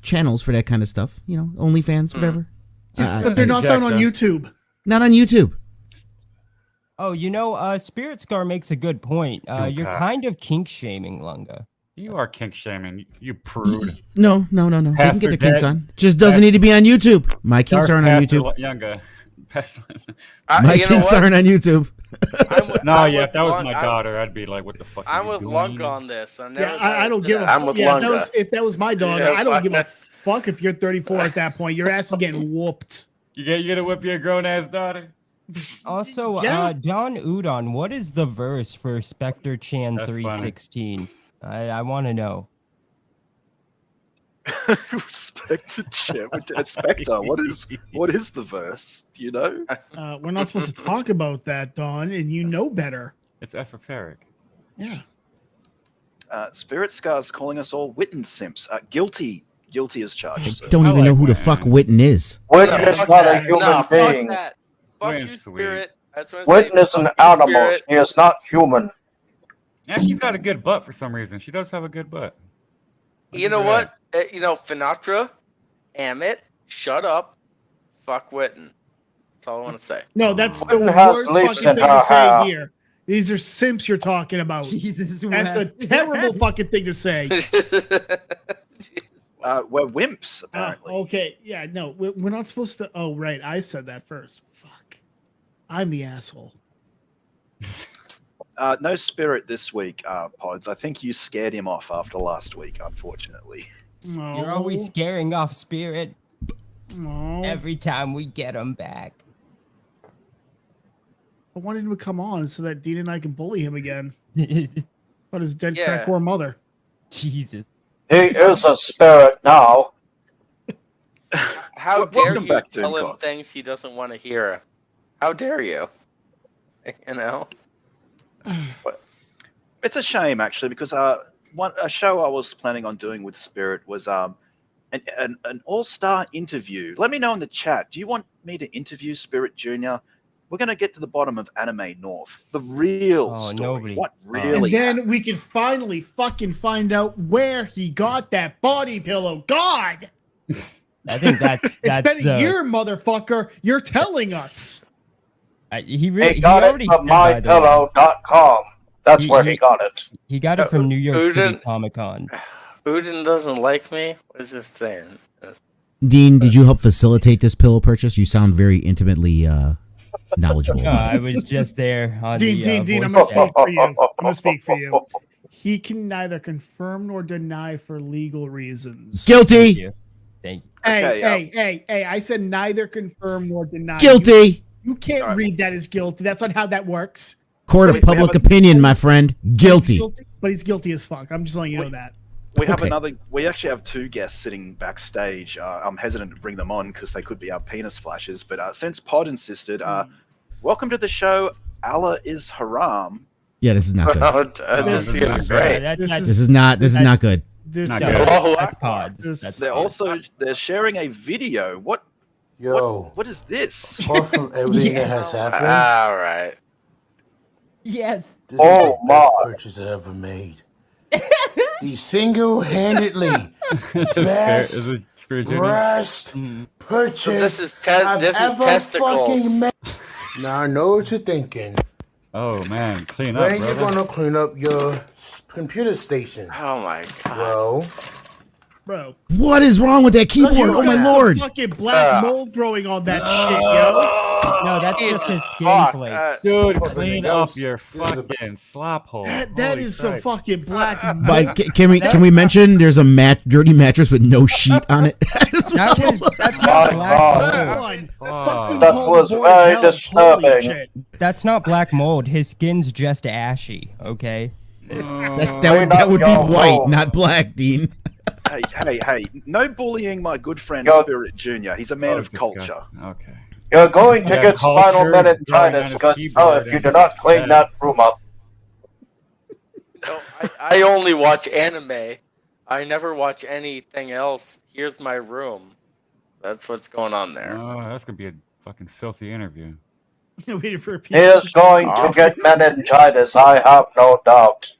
channels for that kind of stuff. OnlyFans, whatever. But they're not found on YouTube. Not on YouTube. Oh, Spirit Scar makes a good point. You're Okay. kind of kink shaming Lunga. You are kink shaming, you prude. No. They can Pastor get their kinks Dead. on. Just doesn't need to be on YouTube. My kinks Dark aren't on Pastor YouTube. Younger. My you know kinks what? aren't on YouTube. No, I'm yeah, with if that was Lung- my daughter, I'd be like, what the fuck? I'm are with you Lunga doing? on this. I'm Yeah, never I don't give a I'm with yeah, Lunga. if that was my daughter, Yeah, I don't fuck give a that. fuck if you're 34 at that point. Your ass is getting whooped. You gonna whip your grown ass daughter? Also, Yeah. Don Udon, what is the verse for Spectre Chan That's funny. 316? I want to know. Spectre. Spectre. What is the verse? Do you know? We're not supposed to talk about that, Don, and you know better. It's esoteric. Yeah. Spirit Scar's calling us all Witten simps. Guilty as charged. sir. Don't even know who the fuck Witten is. Witten is fuck not a that. human Nah, fuck being. that. Fuck Witten's you, sweet. Spirit. That's what I'm Witten saying. is an Fuck you, animal. Spirit. He is not human. Yeah, she's got a good butt for some reason. She does have a good butt. You know what? Finatra, Amit, shut up, fuck Witten. That's all I want to say. No, that's the Witten has worst leaves fucking in thing her to say hair. here. These are simps you're talking about. Jesus, That's a terrible fucking thing to say. We're wimps, apparently. Okay, yeah, no, we're not supposed to. Oh, right, I said that first. Fuck, I'm the asshole. No Spirit this week, Pods. I think you scared him off after last week, unfortunately. You're always scaring off Spirit every time we get him back. I wanted him to come on so that Dean and I can bully him again about his dead Yeah. crackcore mother. Jesus. He is a spirit now. How Well, dare welcome you back, tell him Doomcock. things he doesn't want to hear? How dare you? You know? It's a shame, actually, because a show I was planning on doing with Spirit was an all-star interview. Let me know in the chat. Do you want me to interview Spirit Jr.? We're going to get to the bottom of Anime North. The real story. nobody. What And really then happened. we can finally fucking find out where he got that body pillow. God! I think that's It's been the a year, motherfucker. You're telling us. he really He got already it from said, by the way. mypillow.com. That's where he got it. He got it from New York City Uden- Comic Con. Udin doesn't like me? What is this saying? Dean, did you help facilitate this pillow purchase? You sound very intimately knowledgeable. No, about I it. was just there on Dean, the Dean, I'm voice going to chat. speak for you. I'm going to speak for you. He can neither confirm nor deny for legal reasons. Guilty. Thank you. Hey, I said neither confirm nor deny. Guilty. You can't read that as guilty. That's not how that works. Court of We have public a- opinion, my friend. Guilty. But he's guilty as fuck. I'm just letting you know that. We have Okay. we actually have two guests sitting backstage. I'm hesitant to bring them on because they could be our penis flashes. But since Pod insisted, welcome to the show. Allah is haram. Yeah, this is not good. This is great. This is not good. That's Pods. They're sharing a video. What is this? Apart from everything that has happened, All right. Yes. this is the best purchase I ever made. The single-handedly best Is it Spirit Jr.? breast purchase So this is I've this is ever testicles. fucking made. Now I know what you're thinking. Oh man, clean up, When you brother. gonna clean up your computer station? Oh my god, Bro. What is wrong with that keyboard? You Oh my got lord. some fucking black mold growing on that shit, yo. No, that's Jesus just his skin fuck, flakes. Dude, clean up your fucking slop hole. That Holy is some Christ. fucking black mold. But can we mention there's a dirty mattress with no sheet on it? That's not My black God. mold. That was very disturbing. That's not black mold. His skin's just ashy. Okay. That would be white, not black, Dean. Hey! No bullying my good friend Yo. Spirit Jr. He's a man of culture. Okay. You're going to Yeah, get spinal culture is growing meningitis on his keyboard if you and- do not clean that room up. No, I only watch anime. I never watch anything else. Here's my room. That's what's going on there. Oh, that's gonna be a fucking filthy interview. Waiting for a He is going to get meningitis, I have no doubt.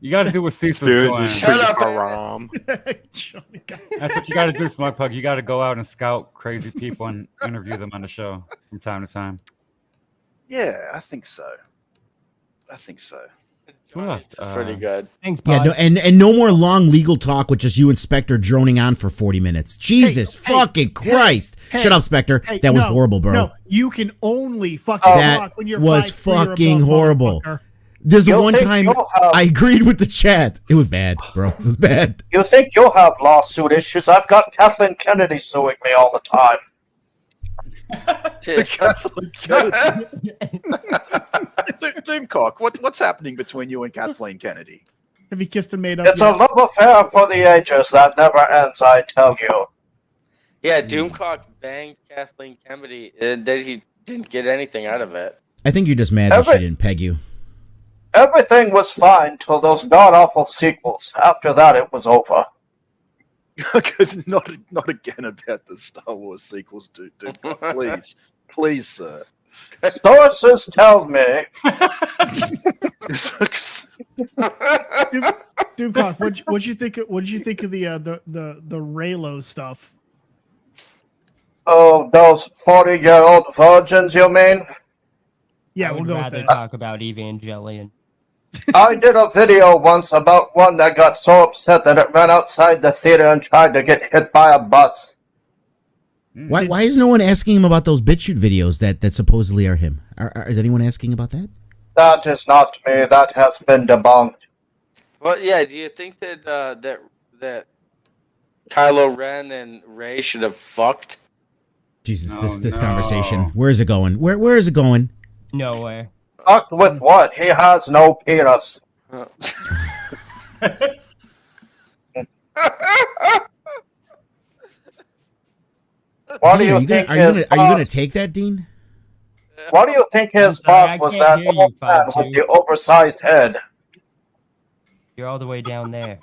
You got to do what Cecil's Spirit doing. is Shut up, haram. That's what you got to do, Smug Pug. You got to go out and scout crazy people and interview them on the show from time to time. Yeah, I think so. It's pretty good. Thanks, Yeah, no, and no more long legal talk with just you and Spectre droning on for 40 minutes. Jesus fucking Christ. Shut up, Spectre. That was horrible, bro. No, you can only fucking That talk when you're was 5'3" or fucking above, horrible. motherfucker. There's the You'll one think time you'll have- I agreed with the chat. It was bad, bro. It was bad. You think you'll have lawsuit issues? I've got Kathleen Kennedy suing me all the time. Doomcock, what's happening between you and Kathleen Kennedy? Have you kissed and made up? It's a yet? love affair for the ages that never ends, I tell you. Yeah, Doomcock banged Kathleen Kennedy, and then he didn't get anything out of it. I think you're just mad that she didn't peg you. Everything was fine till those god-awful sequels. After that, it was over. not again about the Star Wars sequels, Doomcock. Please, sir. Sources tell me. Doomcock, what'd you think? What'd you think of the Raylo stuff? Oh, those 40-year-old virgins, you mean? Yeah, I would rather talk about Evangelion. I did a video once about one that got so upset that it ran outside the theater and tried to get hit by a bus. Why is no one asking him about those BitChute videos that supposedly are him? Is anyone asking about that? That is not me. That has been debunked. Well, yeah. Do you think that that Kylo Ren and Rey should have fucked? Jesus, this conversation. Where is it going? Where is it going? Nowhere. Fucked with what? He has no penis. What do Dean, you think are you gonna take that, Dean? What do you think his boss was? That old man with the oversized head. You're all the way down there.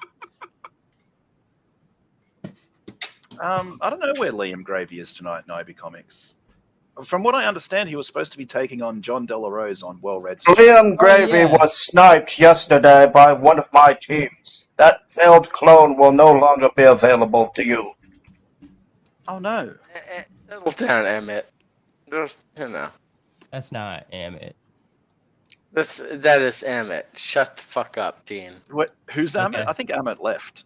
I don't know where Liam Gravy is tonight in IB Comics. From what I understand, he was supposed to be taking on John Delarose on Well Read. Liam Gravy was sniped yesterday by one of my teams. That failed clone will no longer be available to you. Oh no! Settle down, Emmett. Just, you know. That's not Emmett. That is Emmett. Shut the fuck up, Dean. What? Who's Emmett? Okay. I think Emmett left.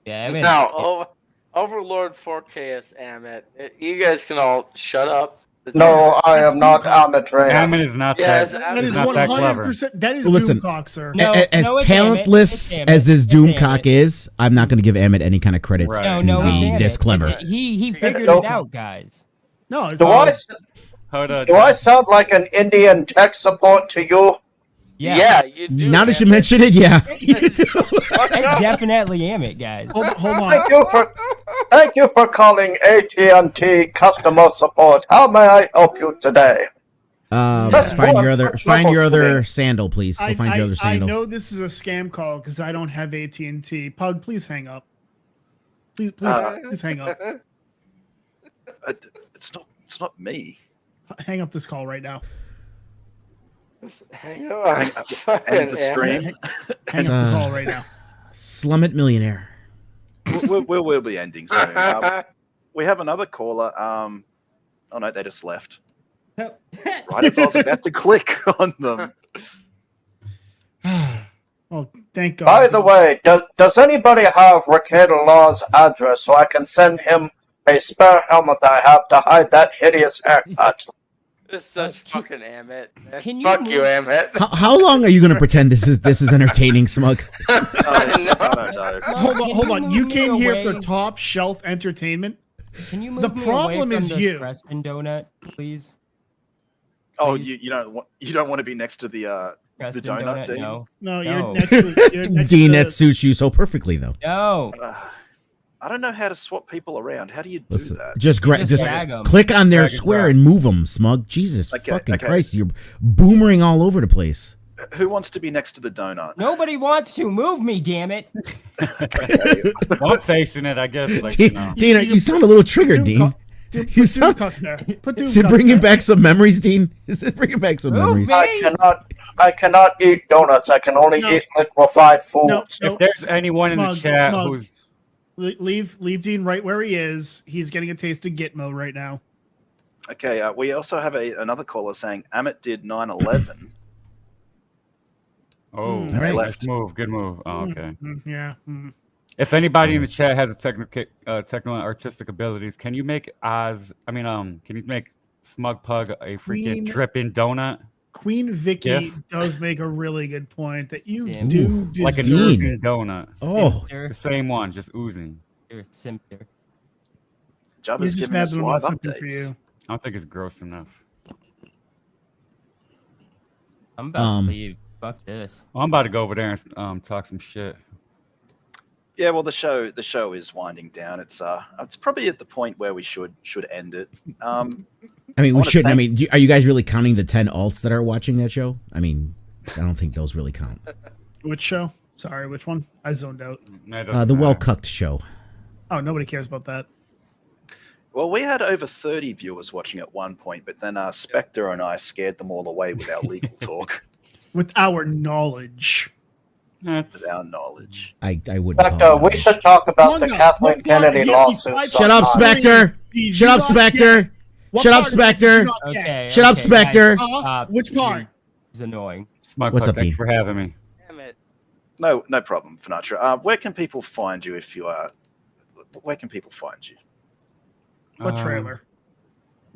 Yeah, Emmett. No, Overlord 4K is Emmett. You guys can all shut up. No, I am not Amit Ray. Amit is not Yeah, that. That is not that clever. 100%. That is Listen, Doomcock, sir. as talentless as this Doomcock is, I'm not going to give Amit any kind of credit to be this clever. He figured it out, guys. No, it's Do I sound like an Indian tech support to you? Yeah, you do. Now that you mention it, yeah. That's definitely Emmett, guys. Hold on. Thank you for calling AT&T customer support. How may I help you today? Find your other sandal, please. Go find your other I sandal. know this is a scam call because I don't have AT&T. Pug, please hang up. Please hang up. It's not me. Hang up this call right now. Hang on. End the stream. Hang up this call right now. Slummet Millionaire. We'll be ending soon. We have another caller. Oh no, they just left. Right as I was about to click on them. Oh, thank God. By the way, does anybody have Rekieta Law's address so I can send him a spare helmet I have to hide that hideous haircut? This is such fucking Emmett. Can Fuck you, Emmett. How long are you going to pretend this is entertaining, Smug? Hold on. You came here for top shelf entertainment. Can you move The me problem away from is this you. Preston donut, please? Oh, you don't want to be next to the Preston donut, Dean? No, you're next to Dean, that suits you so perfectly, though. No. I don't know how to swap people around. How do you do that? Just drag 'em. click on their Drag and square drop. and move them, Smug. Jesus fucking okay. Christ, you're boomering all over the place. Who wants to be next to the donut? Nobody wants to move me, damn it. Well, I'm facing it, I guess. Like, Dean, you sound a little triggered, Dean. You sound. Is it bringing back some memories, Dean? Is it bringing back some memories? I cannot eat donuts. I can only eat liquefied foods. If there's anyone in the chat who's leave Dean right where he is. He's getting a taste of Gitmo right now. Okay, we also have another caller saying Amit did 9/11. Oh, Right. nice move. Good move. Oh, okay. Yeah. If anybody in the chat has a technical and artistic abilities, can you make can you make Smug Pug a freaking dripping donut? Queen Vicky GIF? does make a really good point that you Damn. do Like an deserve oozing it. donut. Oh. The same one, just oozing. You're a simpter. You're Jabba's just giving mad us that I'm live not something for updates. you. I don't think it's gross enough. I'm about to leave. Fuck this. Well, I'm about to go over there and talk some shit. Yeah, well, the show is winding down. It's probably at the point where we should end it. I mean, we wanna shouldn't. thank- Are you guys really counting the 10 alts that are watching that show? I mean, I don't think those really count. Which show? Sorry, which one? I zoned out. The Well Cooked show. Oh, nobody cares about that. Well, we had over 30 viewers watching at one point, but then Spectre and I scared them all away with our legal talk. With our knowledge. with our knowledge. I wouldn't. Spectre, we should talk about the Kathleen Kennedy lawsuit. Shut up, Spectre. Shut up, Spectre. Shut up, Spectre. Okay. Shut up, Spectre. Which part? It's annoying. What's up, Thanks Dean? for having me. No problem, Finatra. Where can people find you if you are? Where can people find you? What trailer?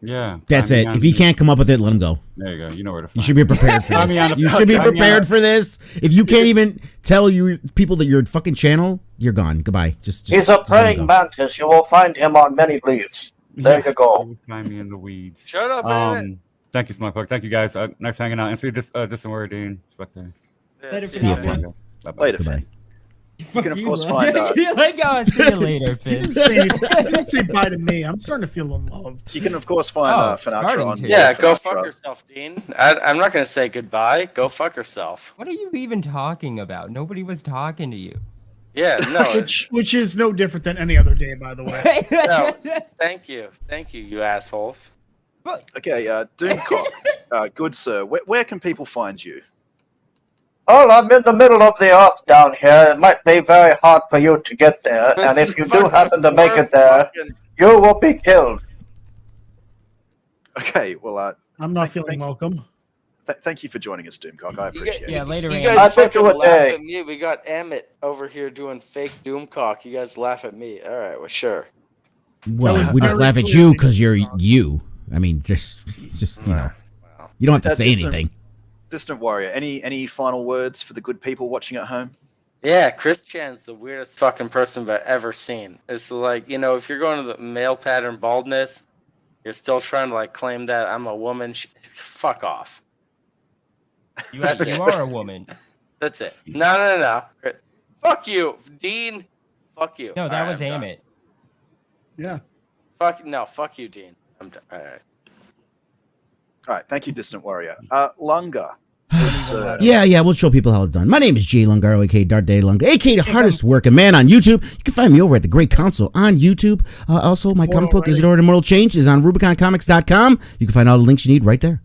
Yeah. That's find it. me on If you the- can't come up with it, let him go. There you go. You know where to find You should be prepared for Find me on this. the- You should be find me on prepared the- for this. If you can't even tell you people that your fucking channel, you're gone. Goodbye. Just He's a just let him praying go. mantis. You will find him on many leaves. There you go. Find me in the weeds. Shut up, Emmett. Thank you, Smokepug. Thank you, guys. Nice hanging out. And see you somewhere, Dean. Spectre. Later, See you, Finn. Finn. Bye-bye. Later, Goodbye. You can of course find. You're like, oh, see you later, You Finn. didn't say bye to me. I'm starting to feel unloved. You can of course find Finatra starting on. to. Yeah, go Finatra. fuck yourself, Dean. I'm not gonna say goodbye. Go fuck yourself. What are you even talking about? Nobody was talking to you. Yeah, no. Which is no different than any other day, by the way. no. Thank you, you assholes. Okay, Doomcock, good sir. Where can people find you? Well, I'm in the middle of the earth down here. It might be very hard for you to get there, and if you do happen to make it there, you will be killed. Okay, well, I'm not feeling welcome. Thank you for joining us, Doomcock. I appreciate it. Yeah, later, You Andy. guys I bet you fucking a laugh day. at me. We got Emmett over here doing fake Doomcock. You guys laugh at me. All right, well, sure. Well, was we just very laugh at clear. you because you're you. I mean, just you know, you don't have to That say distant- anything. Distant Warrior, any final words for the good people watching at home? Yeah, Chris Chan's the weirdest fucking person I've ever seen. It's like, you know, if you're going to the male pattern baldness, you're still trying to like claim that I'm a woman. Fuck off. You are a woman. That's it. No. Fuck you, Dean. Fuck you. No, that All right, was I'm done. Amit. Yeah. Fuck you, Dean. I'm done. All right. All right, thank you, Distant Warrior. Lunga. Yeah, we'll show people how it's done. My name is Jay Lungaro, aka Darth Day Lunga, aka the hardest working man on YouTube. You can find me over at The Great Council on YouTube. Also, my comic book, Isidore and Immortal Change, is on RubiconComics.com. You can find all the links you need right there.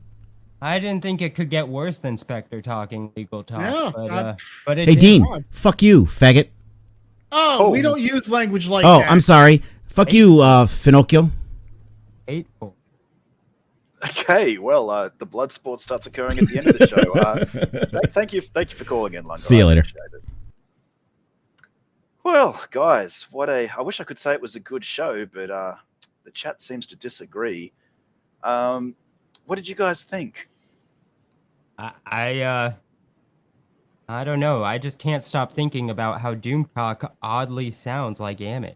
I didn't think it could get worse than Spectre talking legal talk. Yeah, but it Hey, did. Dean, fuck you, faggot. Oh, we don't use language like Oh, that. I'm sorry. Fuck you, Finocchio. Hateful. Okay, well, the blood sport starts occurring at the end of the show. Thank you for calling in, Lunga. See you I later. appreciate it. Well, guys, I wish I could say it was a good show, but the chat seems to disagree. What did you guys think? I don't know. I just can't stop thinking about how Doomcock oddly sounds like Amit.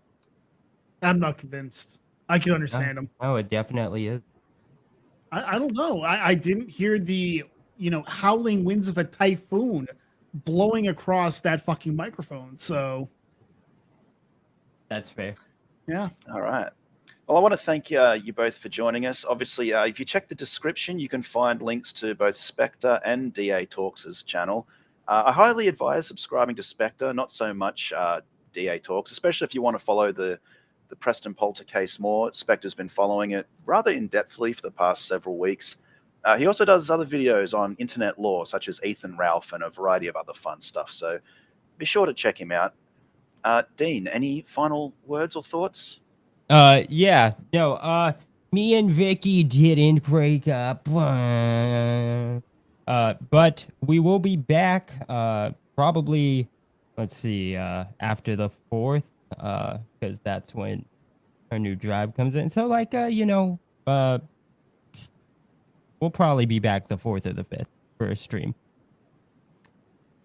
I'm not convinced. I can understand him. Oh, it definitely is. I don't know. I didn't hear the, howling winds of a typhoon blowing across that fucking microphone. So That's fair. yeah. All right. Well, I want to thank you both for joining us. Obviously, if you check the description, you can find links to both Spectre and DA Talks' channel. I highly advise subscribing to Spectre, not so much DA Talks, especially if you want to follow the Preston Poulter case more. Spectre's been following it rather in-depthly for the past several weeks. He also does other videos on internet law, such as Ethan Ralph and a variety of other fun stuff. So be sure to check him out. Dean, any final words or thoughts? Yeah. No, me and Vicky didn't break up. But we will be back, probably, let's see, after the 4th, because that's when our new drive comes in. So, like, we'll probably be back the 4th or the 5th for a stream.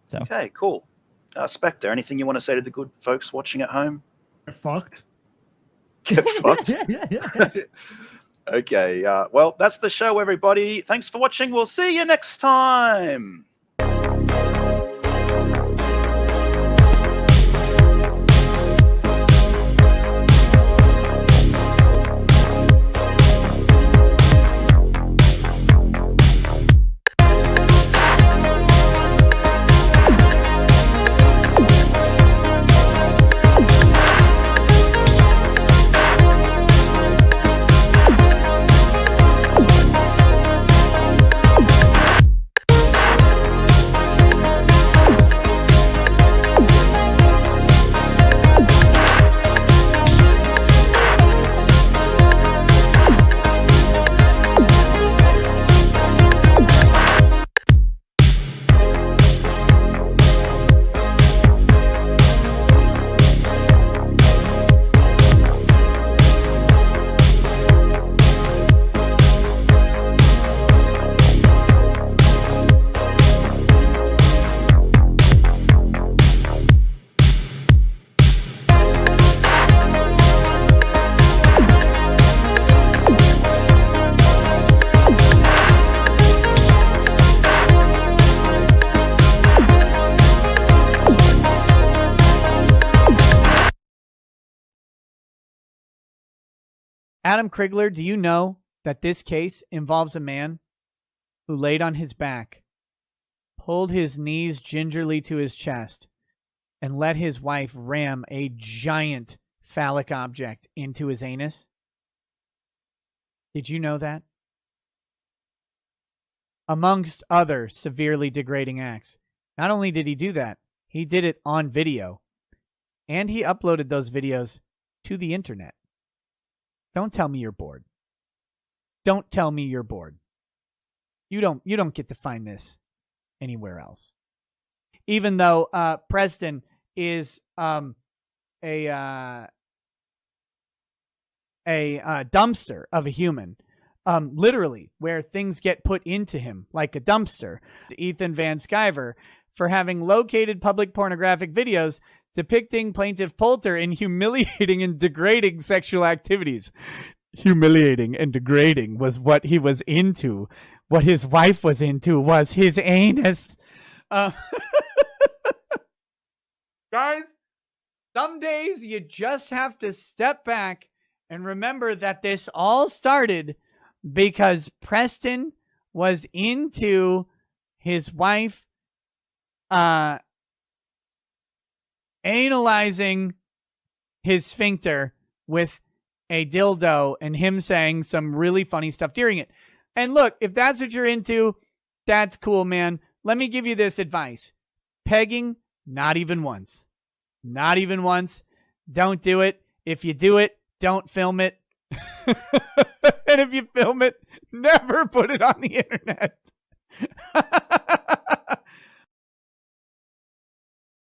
So. Okay, cool. Spectre, anything you want to say to the good folks watching at home? Get fucked. Get fucked? Okay, well, that's the show, everybody. Thanks for watching. We'll see you next time. Adam Krigler, do you know that this case involves a man who laid on his back, pulled his knees gingerly to his chest, and let his wife ram a giant phallic object into his anus? Did you know that? Amongst other severely degrading acts. Not only did he do that, he did it on video. And he uploaded those videos to the internet. Don't tell me you're bored. Don't tell me you're bored. You don't get to find this anywhere else. Even though Preston is a dumpster of a human, literally, where things get put into him like a dumpster. Ethan Vansciver for having located public pornographic videos depicting plaintiff Poulter in humiliating and degrading sexual activities. Humiliating and degrading was what he was into. What his wife was into was his anus. Guys, some days you just have to step back and remember that this all started because Preston was into his wife analyzing his sphincter with a dildo and him saying some really funny stuff during it. And look, if that's what you're into, that's cool, man. Let me give you this advice. Pegging, not even once. Not even once. Don't do it. If you do it, don't film it. And if you film it, never put it on the internet.